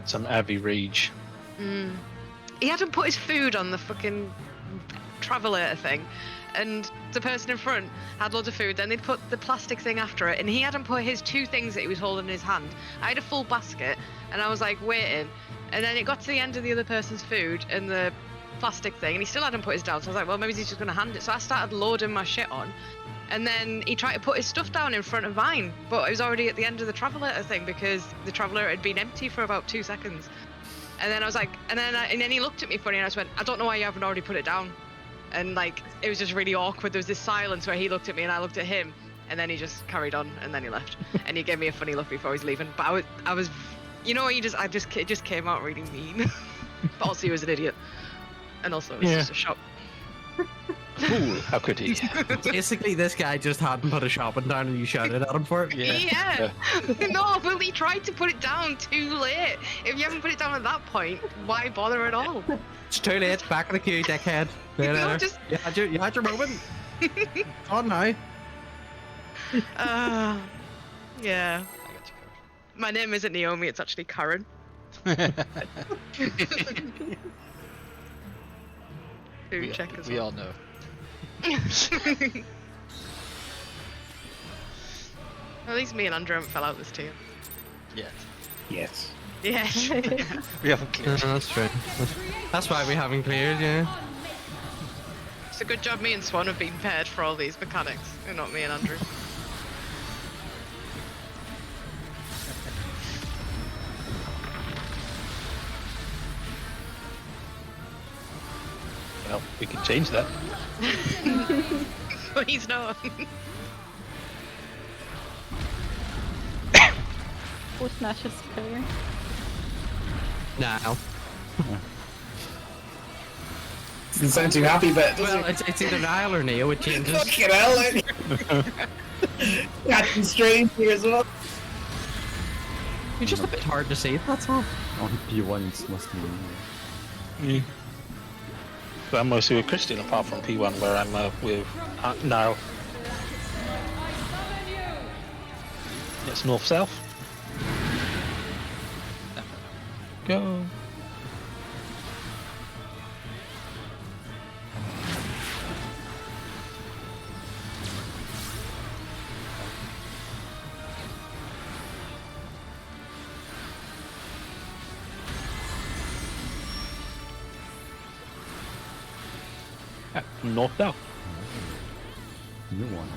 Some Abbey Rage. he hadn't put his food on the fucking travelator thing, and the person in front had loads of food, then they'd put the plastic thing after it, and he hadn't put his two things that he was holding in his hand. I had a full basket, and I was like waiting, and then it got to the end of the other person's food and the plastic thing, and he still hadn't put his down, so I was like, well, maybe he's just going to hand it. So I started loading my shit on, and then he tried to put his stuff down in front of mine, but it was already at the end of the travelator thing because the travelator had been empty for about 2 seconds. And then I was like, and then he looked at me funny, and I just went, I don't know why you haven't already put it down. And like, it was just really awkward. There was this silence where he looked at me and I looked at him, and then he just carried on, and then he left. And he gave me a funny look before he was leaving. But I was, you know, it just came out really mean. But also he was an idiot, and also it was just a shop. Ooh, how could he? Basically, this guy just hadn't put a shopping down and you shouted at him for it. Yeah. No, but he tried to put it down too late. If you haven't put it down at that point, why bother at all? It's too late. Back in the queue, dickhead. No, just- You had your moment. Oh no. Yeah. I got you My name isn't Naomi, it's actually Karen. covered. Food check as we well. all know. At least me and Andrew haven't fell out this tier. Yet. Yes. Yes. We haven't cleared. That's true. That's why we haven't cleared, yeah. It's a good job me and Swan have been paired for all these mechanics, and not me and Andrew. Well, we can change that. But he's not. Who's Nash's player? Now. Doesn't sound too happy, but Well, it's either Niall or Neo. It changes. fucking hell. Captain Strange here as well. You're just a bit hard to see. That's all. On P1 it's mostly But I'm mostly with Christian apart from P1 where I'm with Niall. It's north-south. Go. North-south. new one.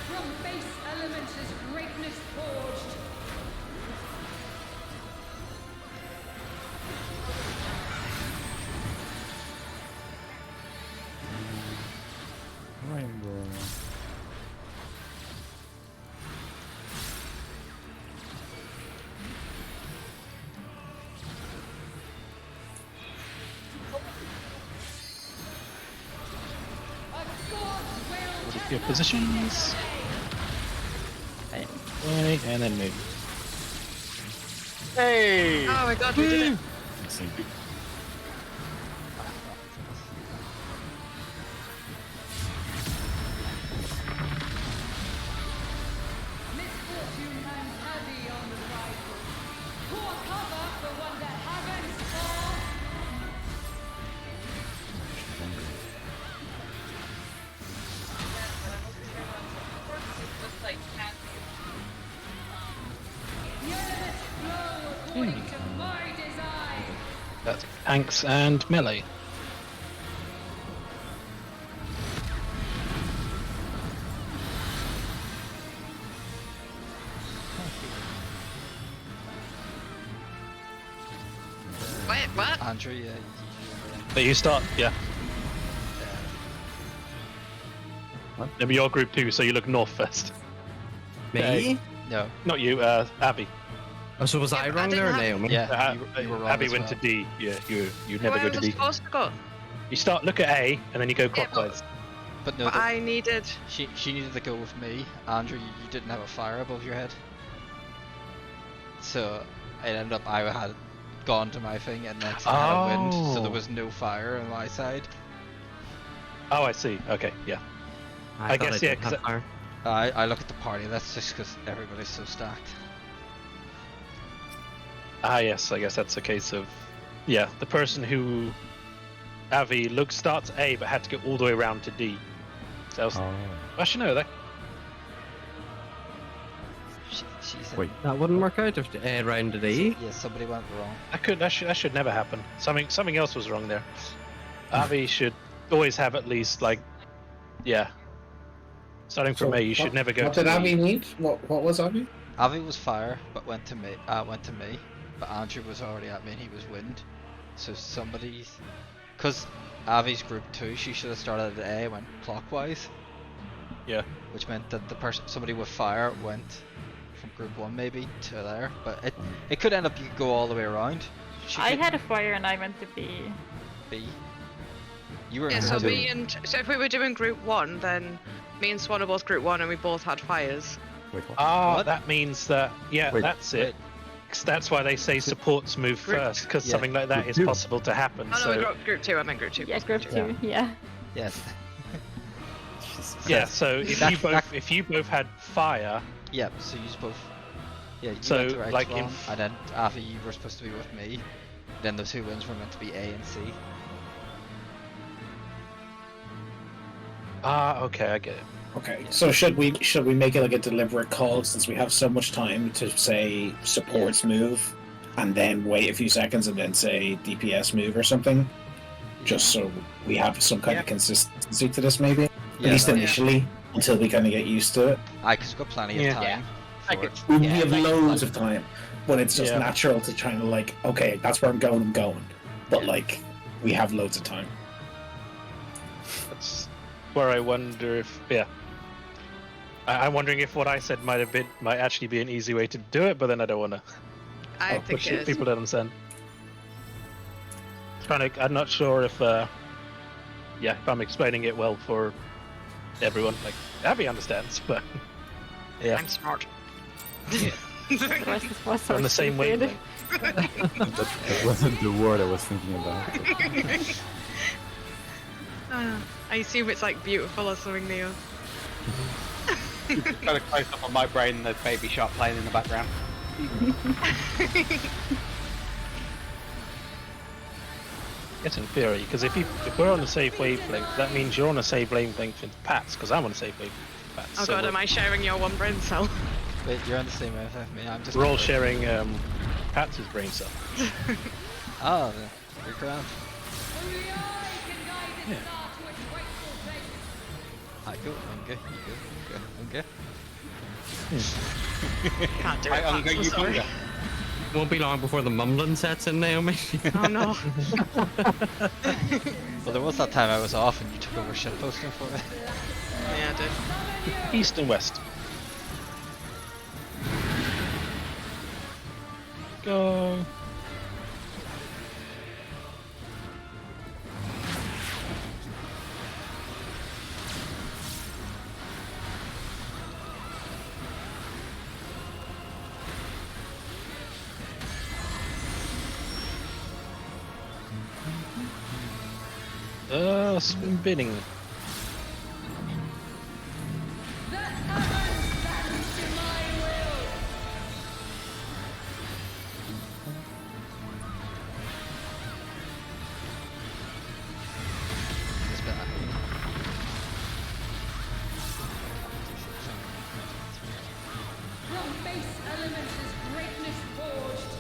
From base elements is greatness forged. Rainbow. Your positions. Right, and then move. Hey! Oh my god, we did it. Misfortune hangs heavy on the rival. Pour cover for one that haven't fought. The elements flow according to my design. That's tanks and melee. Wait, what? Andrew, yeah. But you start, yeah. What? Maybe you're group 2, so you look north first. Me? No. Not you, Abby. Oh, so was Yeah, I but I wrong there or didn't have- Naomi? Yeah, Uh, you were wrong Abby as went well. to D. Yeah, you never Where go was to I D. supposed to go? You start, look at A, and then you go Yeah, but- clockwise. But no, But I needed. she needed to go with me. Andrew, you didn't have a fire above your head. So it ended up I had gone to my thing and then I had a wind, so there Oh. was no fire on my side. Oh, I see. Okay, yeah. I thought guess, did yeah, 'cause have fire. I look at the party, that's just because everybody's so stacked. Ah, yes, I guess that's a case of, yeah, the person who, Avi, starts A, but had to go all the way around to D. So I was, Oh. actually, no, that, She's Wait. That wouldn't work out if round to D. Yeah, somebody went wrong. that should never happen. Something else was wrong there. Avi should always have at least, like, yeah. Starting from So A, you should never go What to did D. Abby need? What was Abby? Avi was fire, but went to me. But Andrew was already at me, and he was wind. So somebody's, because Avi's group 2, she should have started at A, went clockwise. Yeah. Which meant that somebody with fire went from group 1 maybe to there, but it could end up you go all the way around. She I could had a fire and I went to B. be. You were. Yeah, in so group me and so if we were doing group 1, then me and Swan are both group 1, and we both had fires. Wait, what? Ah, What? that means that Wait. that's it. That's why they say supports move Group- first, because yeah. something like that Group is 2. possible to happen. Oh no, So group 2. I meant group 2. Yeah, group 2. Yeah. Yes. yeah, so if That- you both had fire, Yeah. So you both. Yeah. You So, went to right like, Swan, if- and then Avi, you were supposed to be with me. Then the 2 wins were meant to be A and C. okay, I get it. Okay, so should we make it like a deliberate call since we have so much time to say supports move, and then wait a few seconds and then say DPS move or something, just so we have some kind of consistency to this, maybe Yeah, at least that- initially until we kind of get used to it. Cause you've got plenty of Yeah. time. I for could- it. We Yeah, have like- loads like- of time, but it's just Yeah. natural to try to like, okay, that's where I'm going. But like, we have loads of time. That's where I wonder if I'm wondering if what I said might actually be an easy way to do it, but then I don't want to I think push it is. people to understand. I'm not sure if if I'm explaining it well for everyone. Like Abby understands, but yeah, I'm smart. The rest was so on the same stupid. wavelength. That wasn't the word I was thinking about. I assume it's like beautiful or something, Neo. Got a close up on my brain and there's Baby Shark playing in the background. Yes, in theory, because if we're on the safe wavelength, that means you're on a safe wavelength with Pats, because I'm on a safe wavelength with Pats. Oh so god, am I sharing your one brain cell? Wait, you're on the same wavelength as me. I'm just. we're all sharing Pats' brain cell. Oh, you're grand. Yeah. I go, Unga, you go, Unga. Can't do it. I Pats, Unga, I'm you sorry. bunga. Won't be long before the mumbling sets in, Naomi. Oh no. Well, there was that time I was off and you took over shitposting for me. Yeah, I did. East and west. Go. Spinning. It's better. From base elements is greatness forged.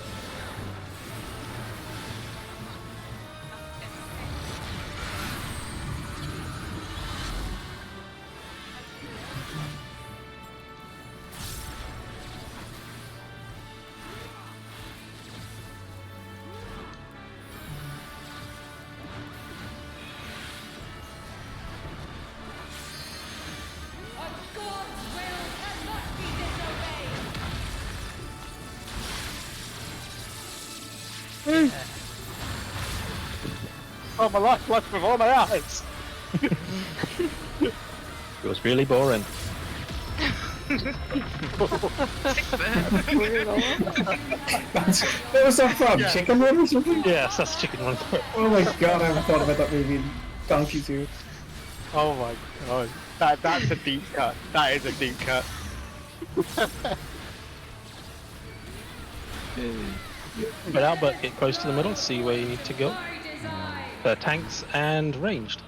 A god's will cannot be disobeyed. Oh, my life flashed before my eyes. It was really boring. That was that from Chicken Run or something? Yes, that's chicken one. Oh my god, I haven't thought about that movie in donkeys here. Oh my god. That's a deep cut. That is a deep cut. But Albert, get close to the middle, see where you need to go. Tanks and ranged.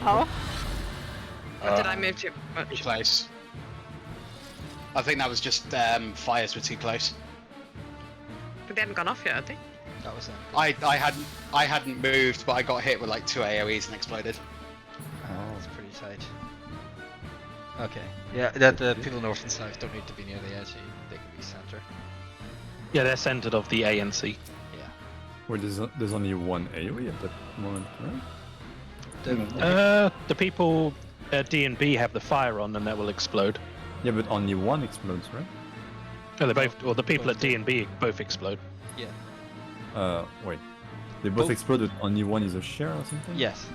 Oh, Or did I move too Too much? close. I think that was just fires were too close. But they haven't gone off yet, had they? That was it. I hadn't moved, but I got hit with like 2 AoEs and exploded. That's pretty tight. Okay. Yeah, the people north and south don't need to be near the edge. They can be center. Yeah, they're centered of the A and C. Yeah. Where there's only one AoE at that moment, right? The people at D and B have the fire on, and that will explode. Yeah, but only one explodes, right? Oh, they both, or the people at D and B both explode. Yeah. Wait. They both Both- exploded. Only one is a share or something? Yes.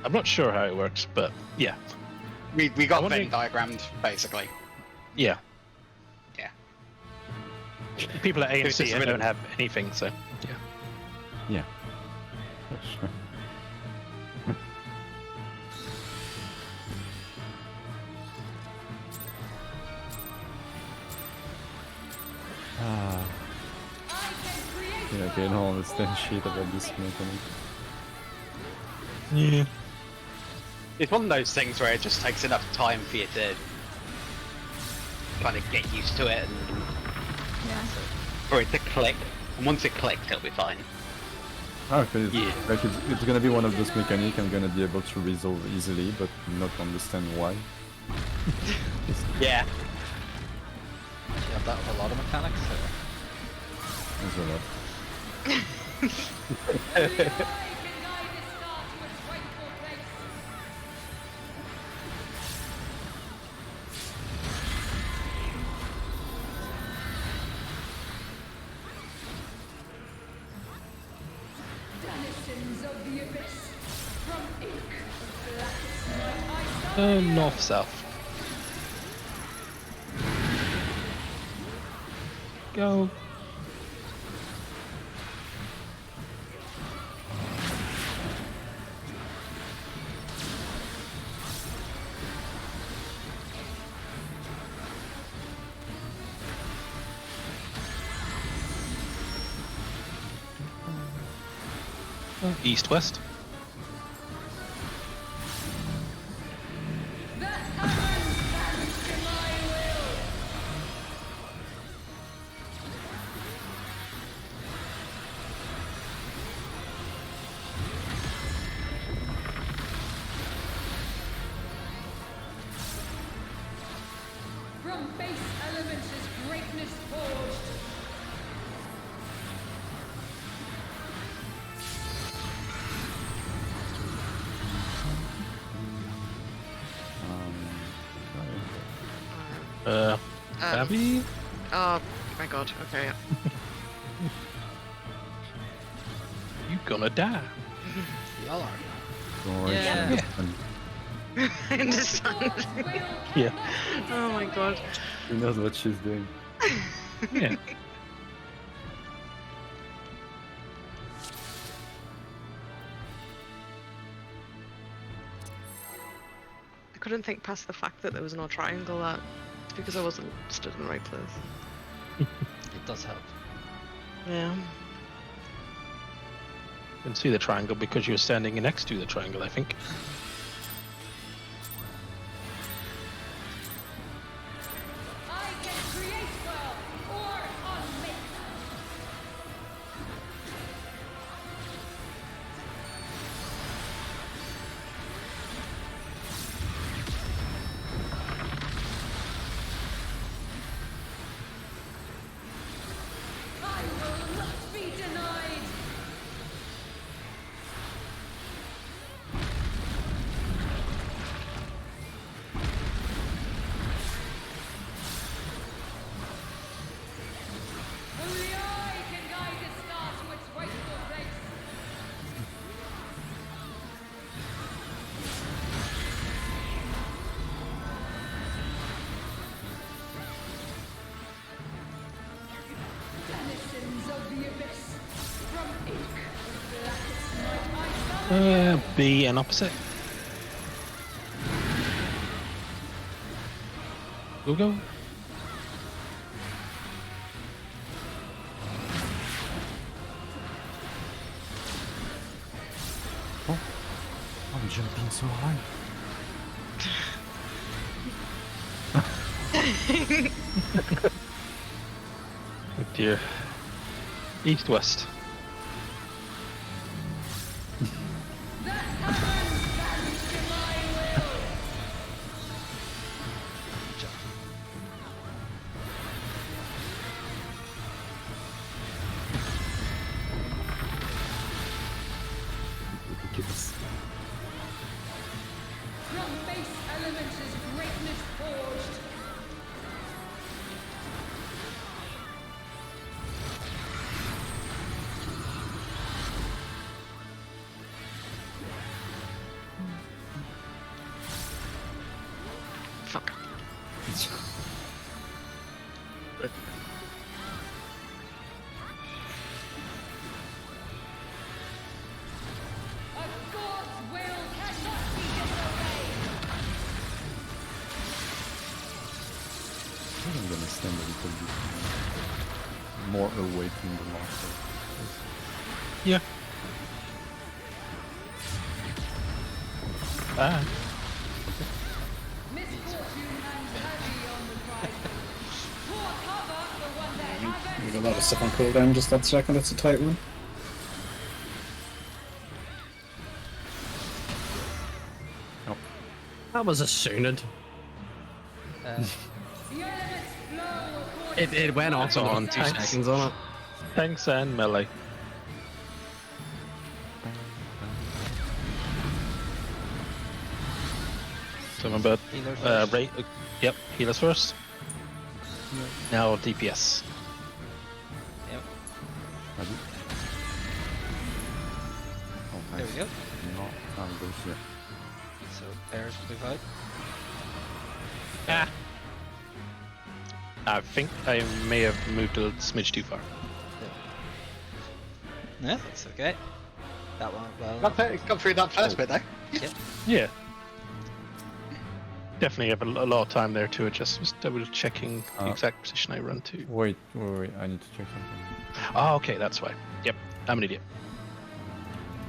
I'm not sure how it works, but yeah. We I got wonder- Venn diagrammed, basically. Yeah. Yeah. People at It's just AMC a bit don't of- have anything, so yeah. Yeah. Sure. Ah. Yeah, okay, I don't understand shit about this mechanic. Yeah. It's one of those things where it just takes enough time for you to kind of get used to it and Yeah. for it to click. And once it clicks, it'll be fine. Okay, like it's gonna be one of those mechanics I'm gonna be able to resolve easily, but not understand why. Yeah. You have that with a lot of mechanics. There's a lot. Denizens of the abyss. From ink of blackest night, I North-south. Go. East-west. the heavens bend to my will. From base elements is greatness forged. Abby? Oh my god, okay. You gonna die. Y'all are. Don't worry, Yeah. she understands. I understand. Yeah. Oh my god. She knows what she's doing. Yeah. I couldn't think past the fact that there was no triangle that it's because I wasn't stood in the right place. It does help. Yeah. You can see the triangle because you were standing next to the triangle, I think. I can create well or unmake. I will not be denied. Only I can guide the star to its rightful place. Denizens of the abyss. From ink of blackest night, I summon. B and opposite. Go. I'm jumping so high. Oh dear. East-west. The heavens bend to my will. Ridiculous. From base elements is greatness forged. Fuck. A god's will cannot be disobeyed. I think I'm gonna stand a little bit more away from the monster. Yeah. Ah. Misfortune hangs heavy on the prizes. Poor cover for one that haven't. We got a lot of stuff on cooldown just that second. It's a tight one. That was a sounded. The elements flow according It went off That's on on 2 tanks. seconds on it. Tanks and melee. Something about Healer first. rate. Yep, healers first. Now DPS. Yep. Ready? Oh, There nice. we go. No, I'll go here. So there's move out. Ah. I think I may have moved a smidge too far. Yeah, that's okay. That one, well. Got through that first bit though. Yeah. Definitely have a lot of time there to adjust. Just double checking the exact position I run to. Wait, I need to check something. Oh, okay, that's why. Yep, I'm an idiot.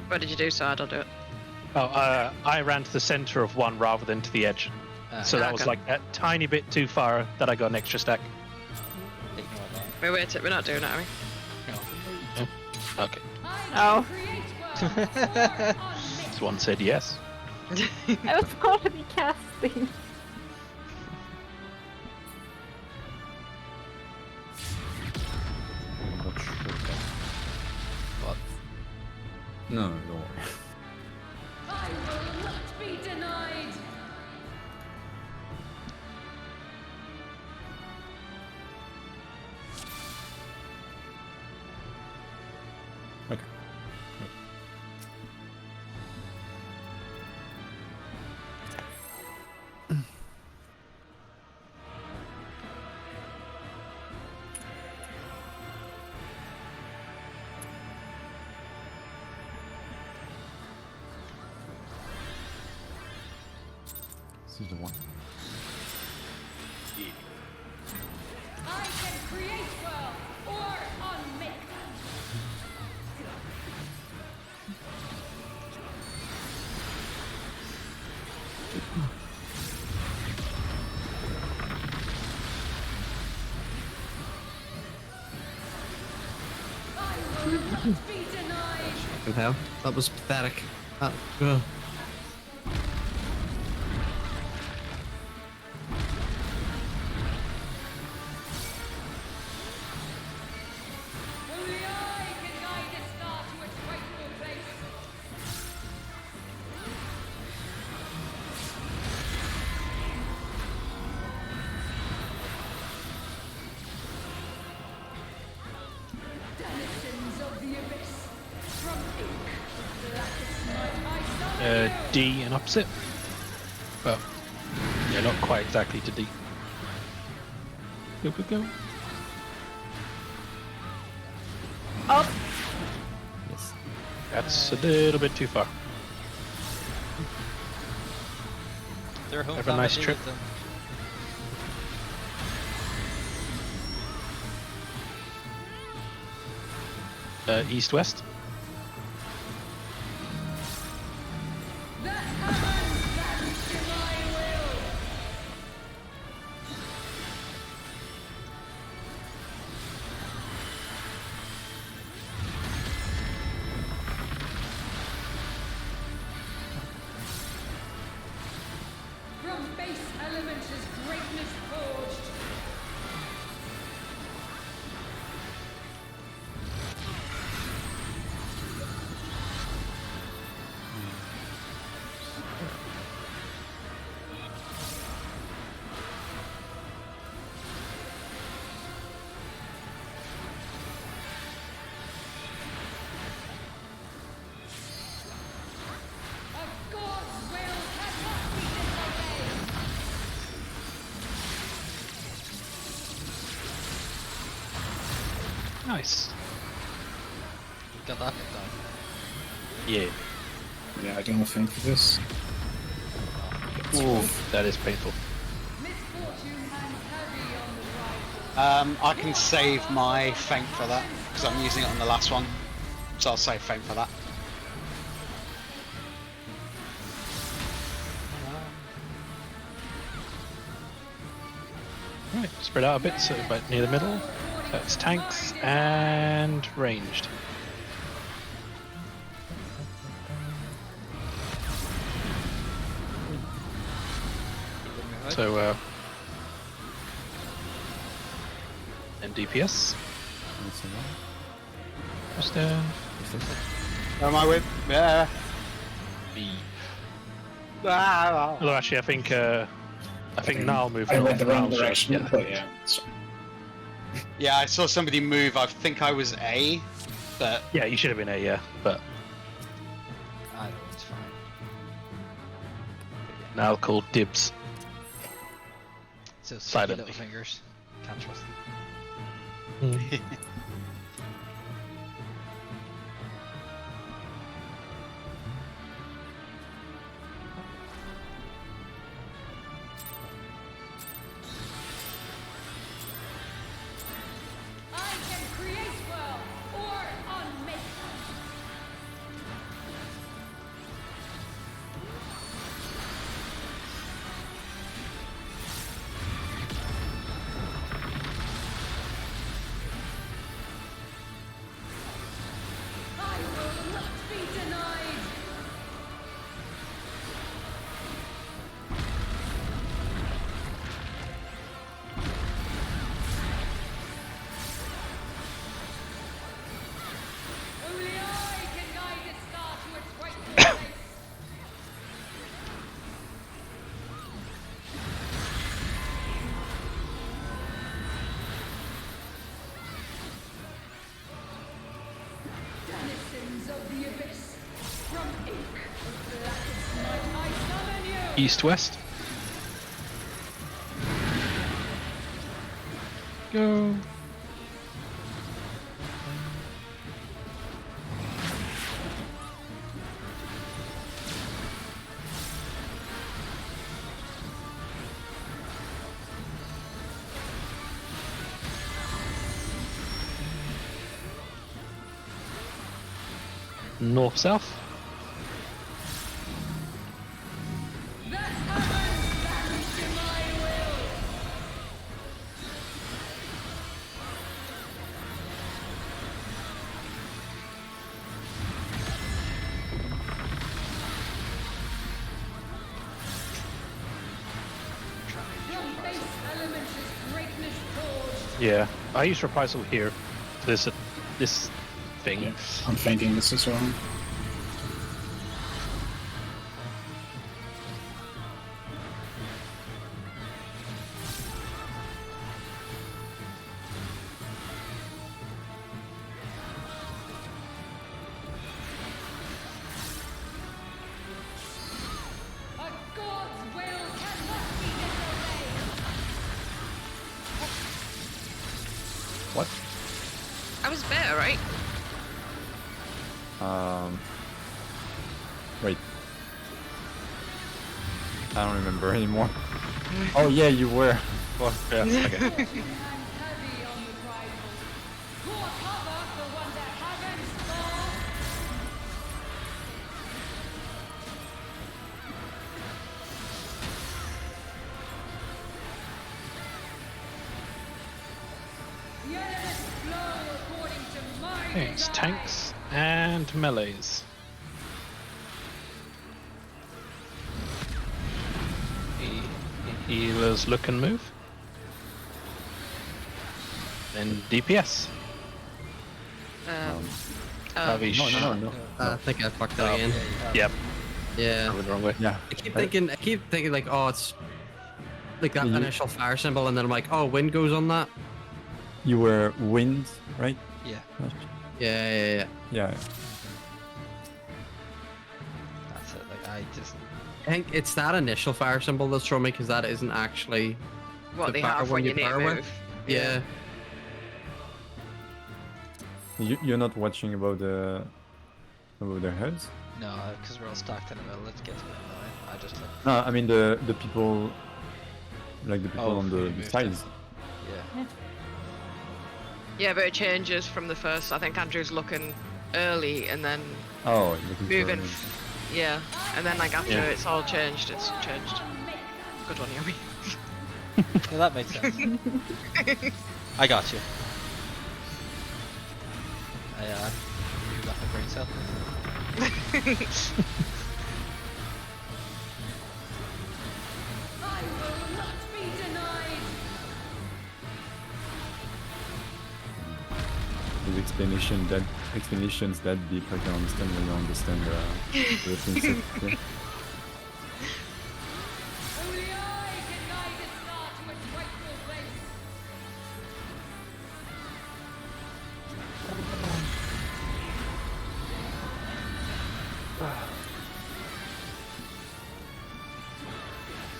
What did you do, so I'll do it. Oh, I ran to the center of one rather than to the edge. So that was okay. like a tiny bit too far that I got an extra stack. Ignore that. Wait, we're not doing it, are we? No. Okay. Oh, This one said yes. I was already casting. I'm not sure. What? No, don't worry. I will not be denied. Okay. This is the one. I can create well or unmake them. I will not be denied. Fucking hell. That was pathetic. Only I can guide a star to its rightful place. Denizens of the abyss, from ink, blackest night I summon you. D and opposite. Well, yeah, not quite exactly to D. Go. Up. Yes. That's a little bit too far. They're home Have a nice trip. East-west. That heavens bend to my will. From base elements is greatness forged. Nice. Got that bit done. Yeah. Yeah, I don't think for this. Ooh, that is painful. Misfortune hangs heavy on the rifle. I can save my feint for that because I'm using it on the last one, so I'll save feint for that. Right, spread out a bit, so about near the middle. That's tanks and ranged. So, and DPS. Just Who am I with? Yeah. B. Ah. Although actually, I think Nile moved. I on. went the wrong Niall, so, direction, yeah. but yeah. So, Yeah, I saw somebody move. I think I was A, but Yeah, you should have been A, yeah, but I know, it's fine. Nile called dibs. So sticky Silently. little fingers. Can't trust them. I can create worlds or unmake them. I will not be denied. Only I can guide this star to its rightful place. Denizens of the abyss, from ink of blackest night, I summon you. East-west. Go. North-south. That heavens bend to my will. From base elements is greatness forged. Yeah, I use reprisal here. This thing. yeah, I'm feinting this as well. A god's will cannot be disobeyed. What? I was better, right? Wait. I don't remember anymore. Oh yeah, you were. Well, yeah, okay. Hands heavy on the rifle. Pour cover for one that heavens fall. The elements flow according to my Okay, it's design. tanks and melees. Healers look and move. Then DPS. Avish. No. I think I fucked that again. Yep. Yeah. I went the wrong way. Yeah. I keep thinking like, oh, it's like that initial fire symbol, and then I'm like, oh, wind goes on that. You were wind, right? Yeah, Yeah. Yeah. that's it. Like I just I think it's that initial fire symbol that's throwing me because that isn't actually What the they power have when you need to power with. move. Yeah. You're not watching about the heads? No, because we're all stacked in the middle. Let's get to it now. I just like. No, I mean the people, like the people on who you the moved sides. to. Yeah. Yeah, but it changes from the first. I think Andrew's looking early and then Oh, looking for moving. an- Yeah, and then like after Yeah. it's all changed, it's changed. Good one, Yumi. Yeah, that makes sense. I got you. You got the brain cell. I will not be denied. With explanations that deep, I can understand when you understand the things. Yeah. Only I can guide this star to its rightful place.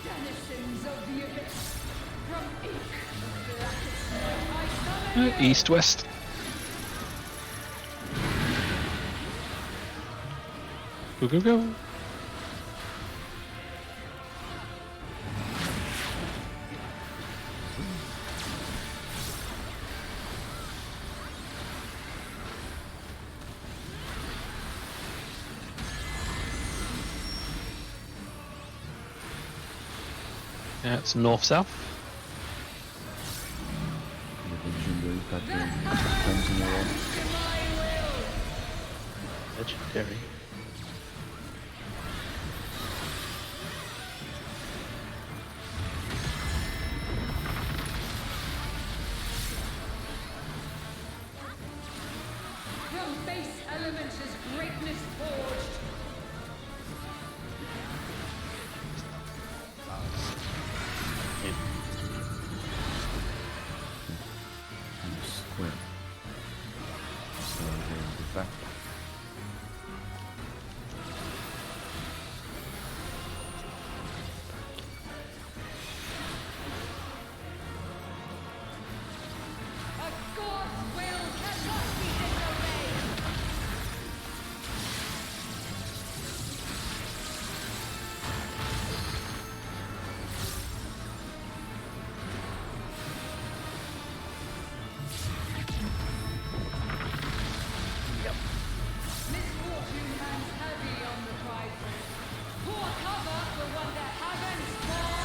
Denizens of the abyss, from ink of blackest night, I summon you. East west. Go go go. Yeah, it's north south. Legendary pattern, times in a row. Legendary. From base elements is greatness forged. Square. So the back. A god's will cannot be disobeyed. Misfortune hangs heavy on the prideful. Pour cover for what the heavens pour.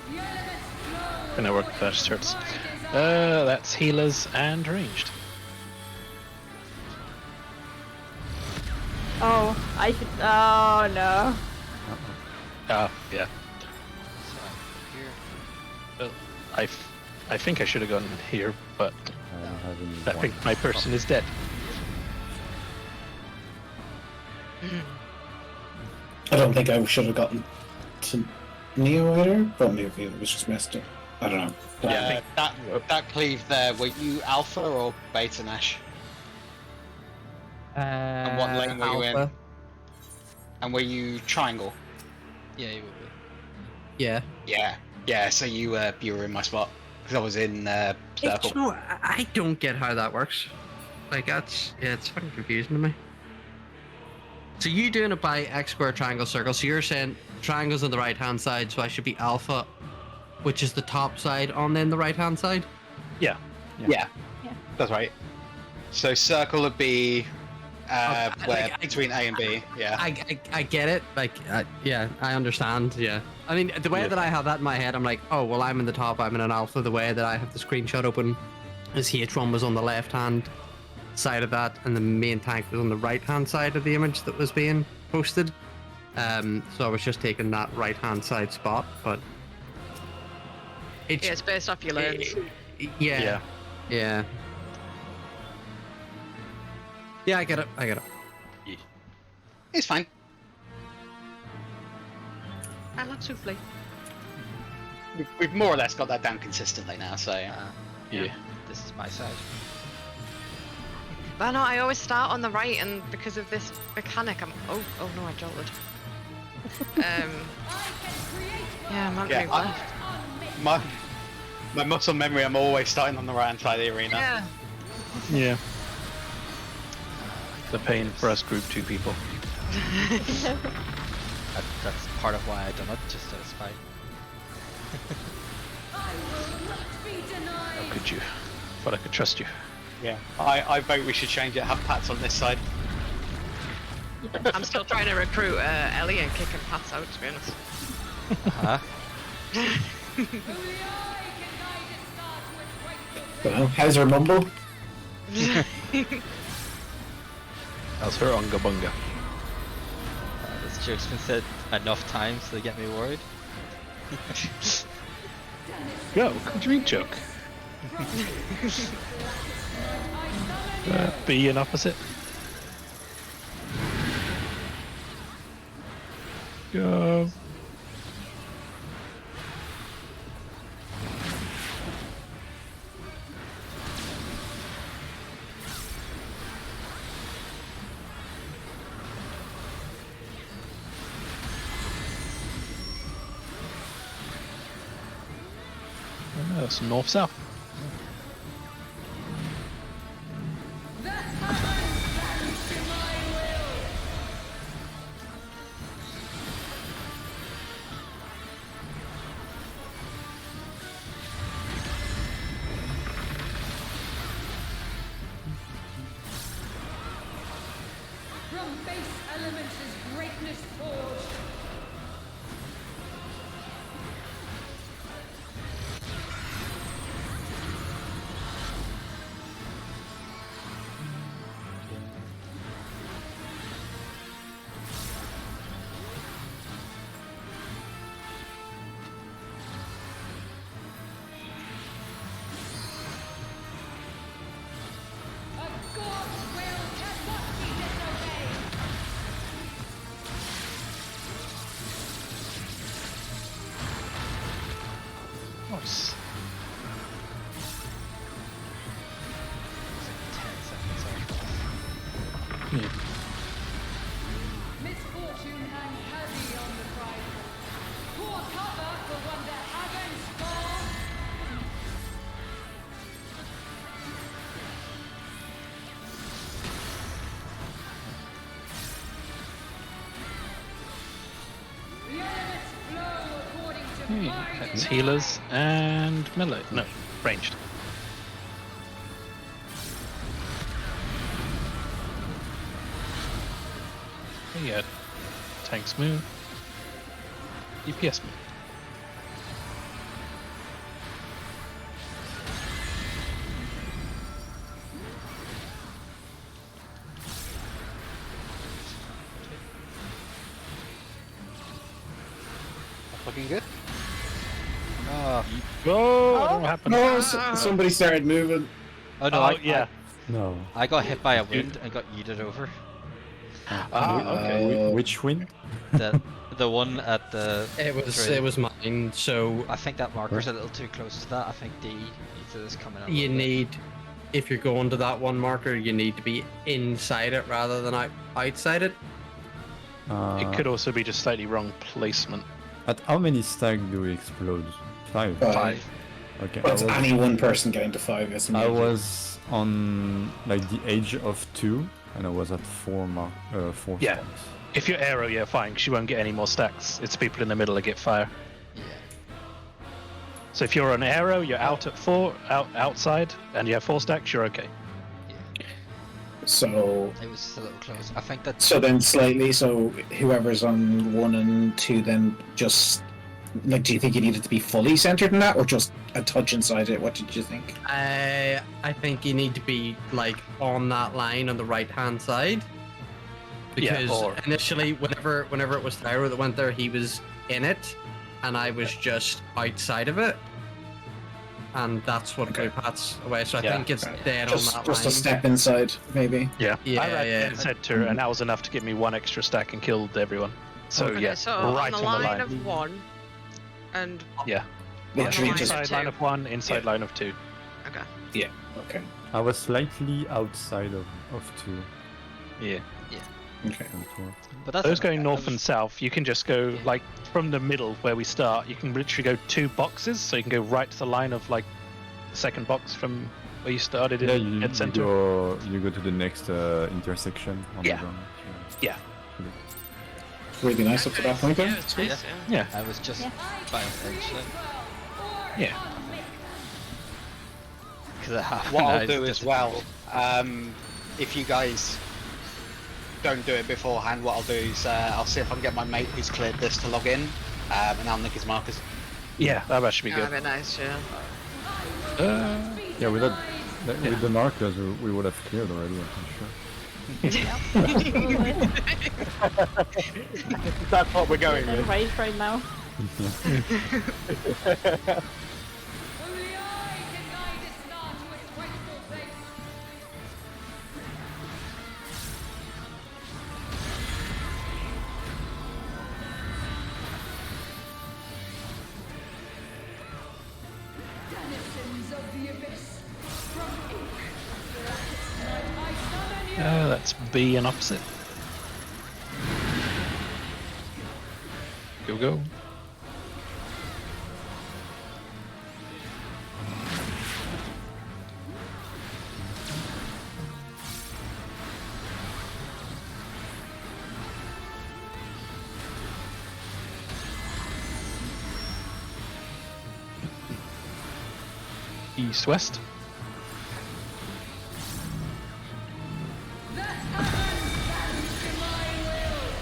The elements flow. Gonna work first turrets. That's healers and ranged. Oh, I should. Oh no. Ah, yeah. So here. Well, I think I should have gone here, but I don't have any I think my person is dead. I don't think I should have gotten to Neo either, but maybe it was just messed up. I don't know. Yeah, that cleave there, were you Alpha or Beta Nash? And what lane were you in? Alpha. And were you Triangle? Yeah, you would be. Yeah. Yeah, so you were in my spot. Because I was in Circle. No, I don't get how that works. Like it's fucking confusing to me. So you doing it by X square triangle circle. So you're saying triangle's on the right hand side, so I should be alpha, which is the top side on then the right hand side? Yeah. Yeah. Yeah. That's right. So Circle would be where like, between A and B. Yeah. I get it. Like, yeah, I understand. Yeah. I mean, the way that I have that in my head, I'm like, oh, well, I'm in the top, I'm in an alpha. The way that I have the screenshot open is H1 was on the left hand side of that, and the main tank was on the right hand side of the image that was being posted. So I was just taking that right hand side spot, but Yeah, it's based off your lens. Yeah. Yeah. Yeah, I get it. It's fine. I love souffle. We've more or less got that down consistently now, so Yeah. This is my side. But no, I always start on the right, and because of this mechanic, I'm. Oh no, I jolted. Yeah, I'm not Yeah, very well. my muscle memory, I'm always starting on the right hand side of the arena. Yeah. Yeah. The pain for us group 2 people. That's part of why I done it, just out of spite. How could you? But I could trust you. Yeah, I vote we should change it. Have Pats on this side. I'm still trying to recruit Ellie and kicking Pats out, to be honest. Huh? Well, how's her mumble? How's her unga bunga? This joke's been said enough times to get me worried. Go, what do you mean joke? B and opposite. Go. Oh, it's north-south. From base elements is greatness forged. A god's will cannot be disobeyed. Nice. 10 seconds off. Yeah. Misfortune hangs heavy on the prideful. Pour cover for when the heavens fall. The elements flow according to That's my healers and melee. No, ranged. Yeah, tanks move. DPS move. Looking good. Oh, Oh, what happened? No, somebody started moving. oh no, Oh, I, yeah. No. I got hit by a wind and got yeeted over. Okay. Which win? The one at the... It was mine. So I think that marker's a little too close to that. I think D needs to coming out. you need, if you're going to that one marker, you need to be inside it rather than outside it. It could also be just slightly wrong placement. At how many stag do we explode? 5? 5. Okay. But it's any one person getting to 5, isn't it? I was on like the edge of 2, and I was at 4 Yeah. stars. If you're arrow, yeah, fine, 'cause you won't get any more stacks. It's people in the middle that get fire. Yeah. So if you're on arrow, you're out at 4, outside, and you have 4 stacks, you're okay. So It was just a little close. I think that's... so then slightly. So whoever's on 1 and 2, then just like, do you think you need it to be fully centered in that, or just a touch inside it? What did you think? I think you need to be like on that line on the right hand side. Because or- initially, whenever it was Tyro that went there, he was in it, and I was just outside of it, and that's what blew Pat's away. So I Yeah. think it's dead Just on that just line. a step inside, maybe. Yeah. Yeah, I ran yeah. in center, and that was enough to get me 1 extra stack and killed everyone. So Okay, yeah, so right on the line of 1, and Yeah. on the Literally line just of Inside 2. line of 1, inside line of 2. Okay. yeah. Okay. I was slightly outside of 2. Yeah. Okay. on tour. But that's Those okay. going north and south, you can just go like from the middle where we start. You can literally go 2 boxes, so you can go right to the line of like the second box from where you started in Yeah, dead center. you go to the next intersection on Yeah. the ground. Yeah. Really nice up to that point, though. Yeah, it's nice. Yeah. I was just by an inch then. Yeah. Because I have What I'll now do just as well, if you guys don't do it beforehand, what I'll do is I'll see if I can get my mate who's cleared this to log in, and I'll nick his markers. Yeah, that would actually be That'd good. be nice, yeah. Yeah, with the markers, we would have cleared already, I'm sure. That's what we're going with. Right right now. Only I can guide its star to its rightful place. Denizens of the abyss. From ink. Blackest night, I summon you. That's B and opposite. Go. East-west. That heaven stands to my will.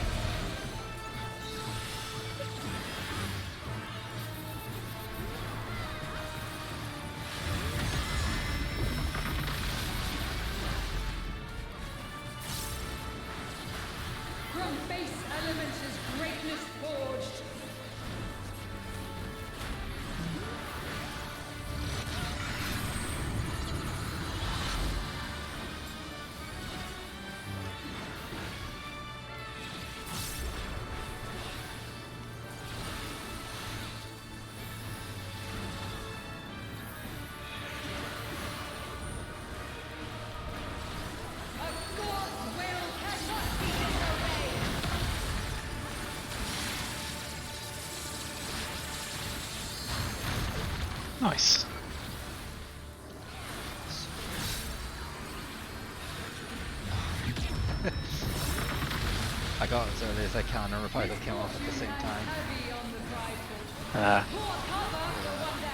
From base elements is greatness forged. A god's will cannot be disobeyed. Nice. I got as early as I can and reprisal came off at the same time. Heavy on the rifle. Ah. Pour cover from the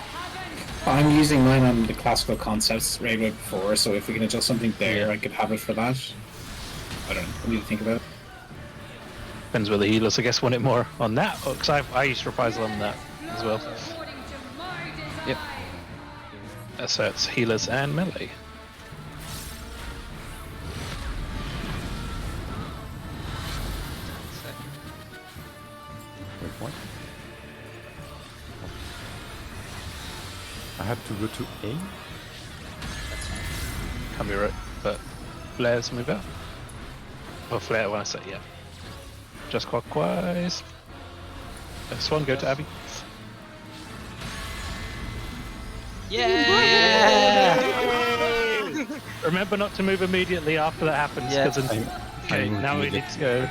heaven. I'm using mine on the classical concepts railway before, so if we can adjust something there, I could have it for that. I don't know. I need to think about it. Depends whether healers, I guess, want it more on that, because I used reprisal on that as well. According to my design. Yep. So it's healers and melee. Wait, what? I had to go to A? Can be right, but flares move out. Or flare when I say yeah. Just clockwise. Swan, go to Abby. Yeah! Remember not to move immediately after that happens. Yeah. 'cause then- okay, I'm now we moving need to go.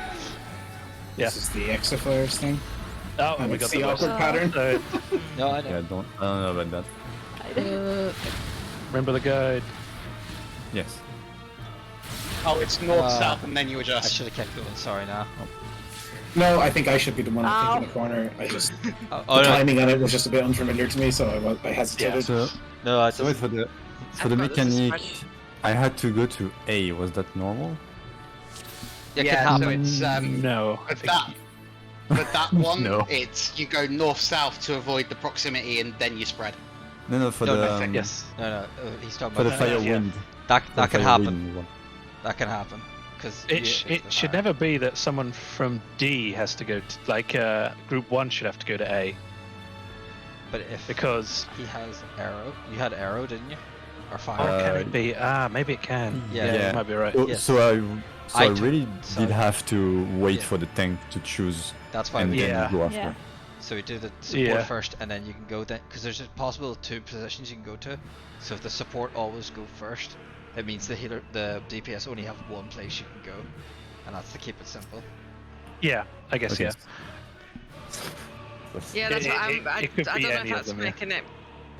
Yeah. This is the exiflares thing. Oh, And we it's got the the awkward worst. pattern. So, No, I Yeah, I don't. don't know about that. remember the guide. Yes. Oh, it's north, Uh, south, and then you I adjust. should have kept going, sorry now. No, I think I should be the one Ow. in the corner. I just Oh, the no. timing on it was just a bit unfamiliar to me, so I hesitated. So, No, I so wait, just... for the I've got this mechanic, spread. I had to go to A. Was that normal? It Yeah, can so happen. it's No. I but think that but that one, No. it's you go north south to avoid the proximity, and then you spread. No, for No, the no, yes. No, he's talking for the about fire yeah. wind. That for that can fire happen. wind one. That can happen. Because It should never be that someone from D has to go to, like, group 1 should have to go to A, But if because he has arrow, you had arrow, didn't you? Or or fire? can it be? Maybe it can. Yeah. You might be right. So, Yes. I I took- really sorry. did have to wait Yeah. for the tank to choose That's why and we then Yeah. you go after. Yeah. So we do the support Yeah. first, and then you can go then, because there's a possible 2 positions you can go to. So if the support always go first, it means the DPS only have one place you can go, and that's to keep it simple. Yeah, I guess Okay. yeah. Yeah, that's what It I could don't be know if any of that's them, yeah.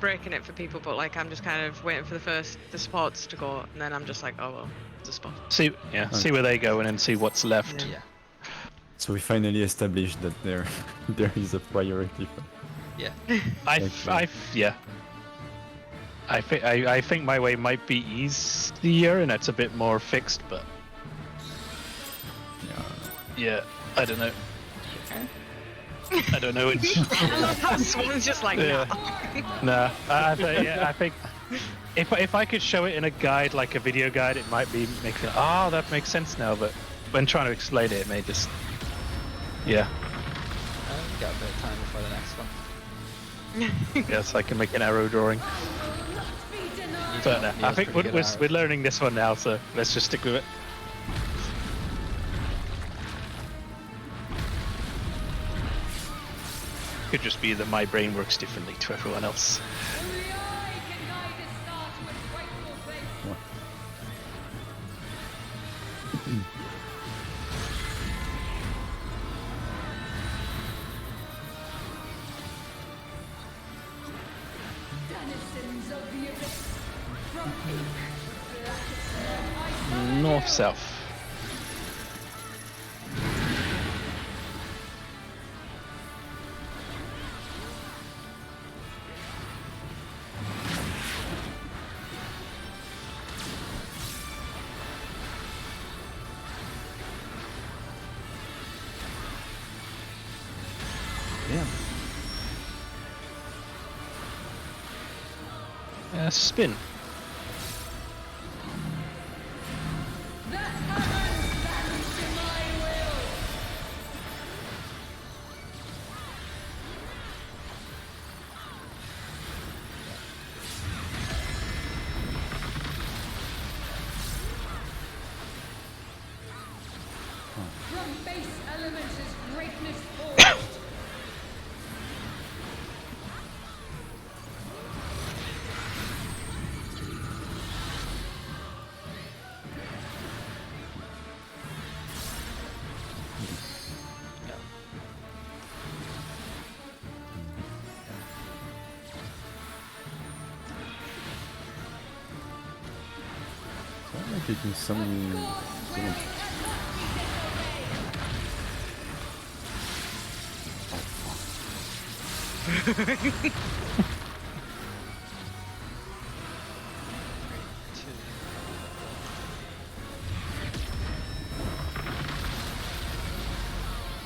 breaking it for people, but like I'm just kind of waiting for the supports to go, and then I'm just like, oh well, it's a spot. See where they go and then see what's left. Yeah. So we finally established that there is a priority. Yeah. I think my way might be easier and it's a bit more fixed, but yeah, I don't know. I don't know. I love how Swan's just like, Yeah. nah. Nah, I think if I could show it in a guide, like a video guide, it might be making that makes sense now. But when trying to explain it, it may just yeah. We got a bit of time before the next one. Yes, I can make an arrow drawing. But I think we're learning this one now, so let's just stick with it. Could just be that my brain works differently to everyone else. Only I can guide this start with rightful faith. Denizens of the abyss, from ink, blackest night, I summon North you. south. Spin. That heavens bend to my will. From base elements is greatness forged. I'm taking some.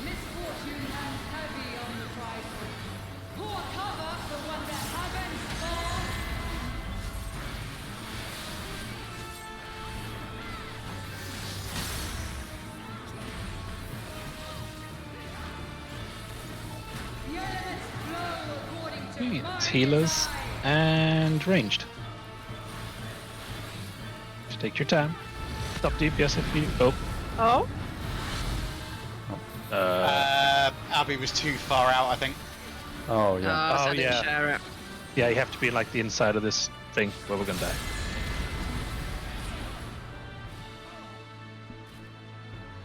Misfortune hangs heavy on the prideful. Pour cover for when the heavens fall. The elements flow according to my It's healers design. and ranged. Just take your time. Stop DPS if you. Oh? Abby was too far out, I think. Oh yeah. So I Oh, didn't yeah. share it. Yeah, you have to be like the inside of this thing where we're gonna die.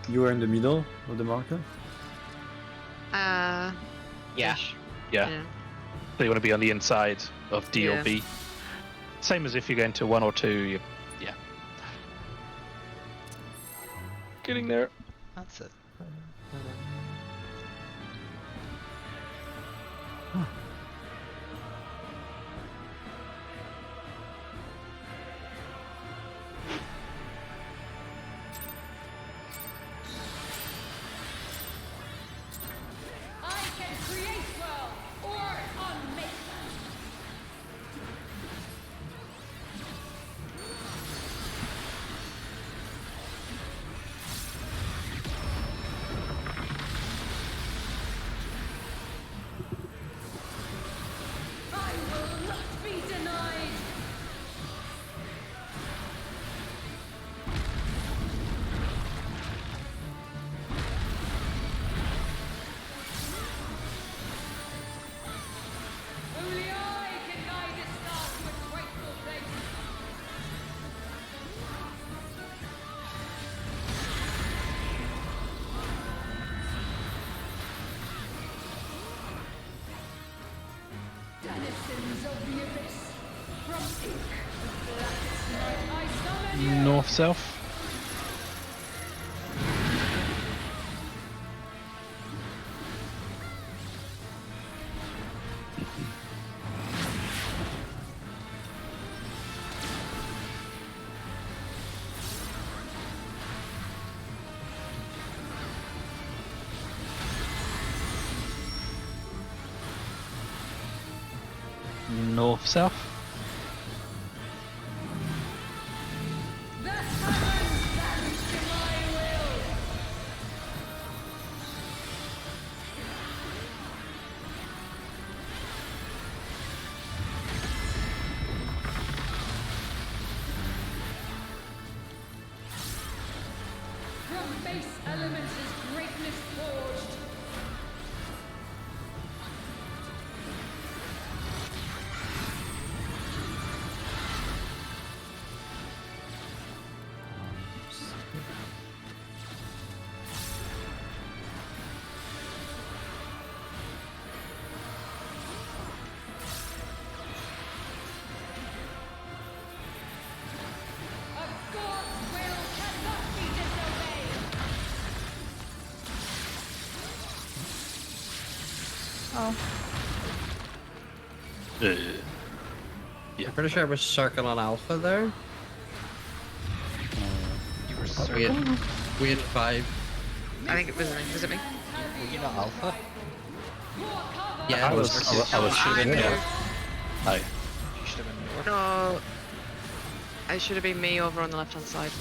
You were in the middle of the marker. Yeah. Ish. Yeah. So you want to be on the inside of D or Yeah. B. Same as if you go into 1 or 2. Yeah. Getting there. That's it. I can create well or unmake them. North-south. North-south. From base elements is greatness forged. A god's will cannot be disobeyed. Oh. I'm pretty sure I was circle on alpha there. You were We circle. had, we had 5. I think it was me. Was it me? Were you not alpha? Yeah, I it was. was. I was I shooting. moved. Aye. You should have been north. No. It should have been me over on the left hand side.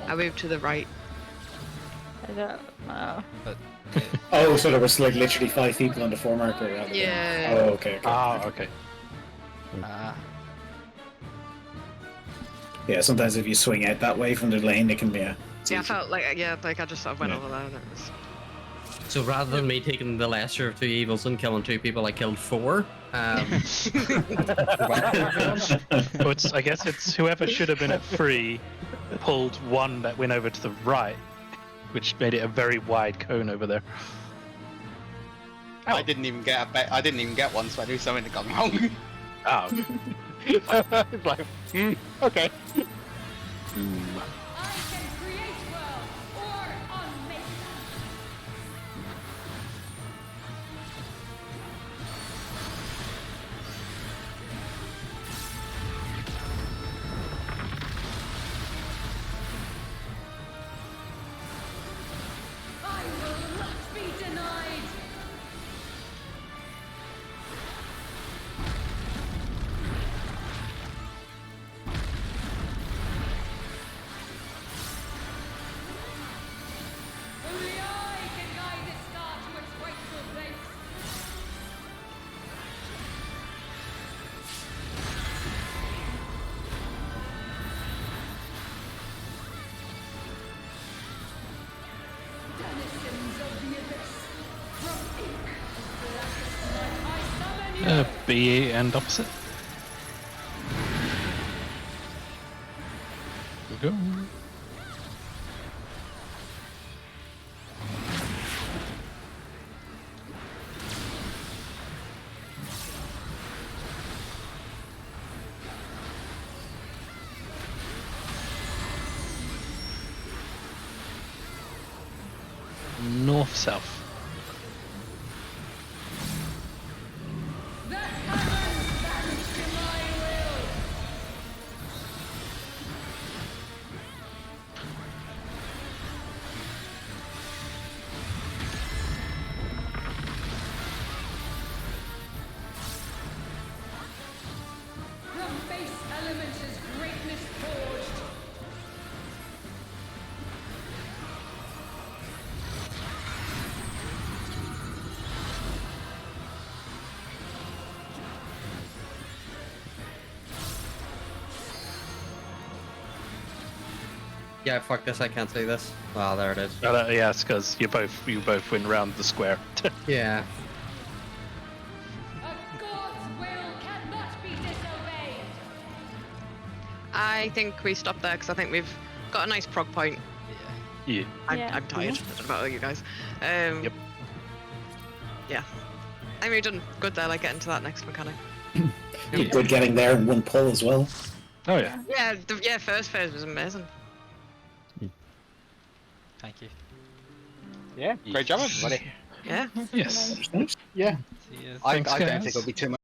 I moved to the right. I don't know. But Oh, so there was like literally 5 people on the 4 marker rather than... Yeah. Oh, okay. Ah, okay. Yeah, sometimes if you swing out that way from the lane, it can be a... Yeah, I felt like I just sort of went Yeah. over there and it was. So rather than me taking the lesser of 2 evils and killing 2 people, I killed 4. Well, I guess it's whoever should have been at 3 pulled one that went over to the right, which made it a very wide cone over there. I didn't even get I didn't even get one, so I knew something had gone wrong. Oh. It's like, okay. I can create well or unmake them. I will not be denied. Only I can guide this star to its rightful place. Denizens of the abyss, from ink of blackest night, I summon you. B and opposite. Here we go. North-south. The heavens bend to my will. From base elements is greatness forged. Yeah, fuck this, I can't see this. Oh, there it is. Yeah, it's because you both went round the square. Yeah. A god's will cannot be disobeyed. I think we stop there because I think we've got a nice prog point. Yeah. Yeah. I'm tired. Yeah. I don't know about you guys. Yep. Yeah. I mean, we've done good there, like getting to that next mechanic. Good getting there in one pull as well. Oh yeah. Yeah, first phase was amazing. Thank you. Yeah, great job, everybody. Yeah. Yes. Yeah, See you. I Thanks, don't guys. think it'll be too much.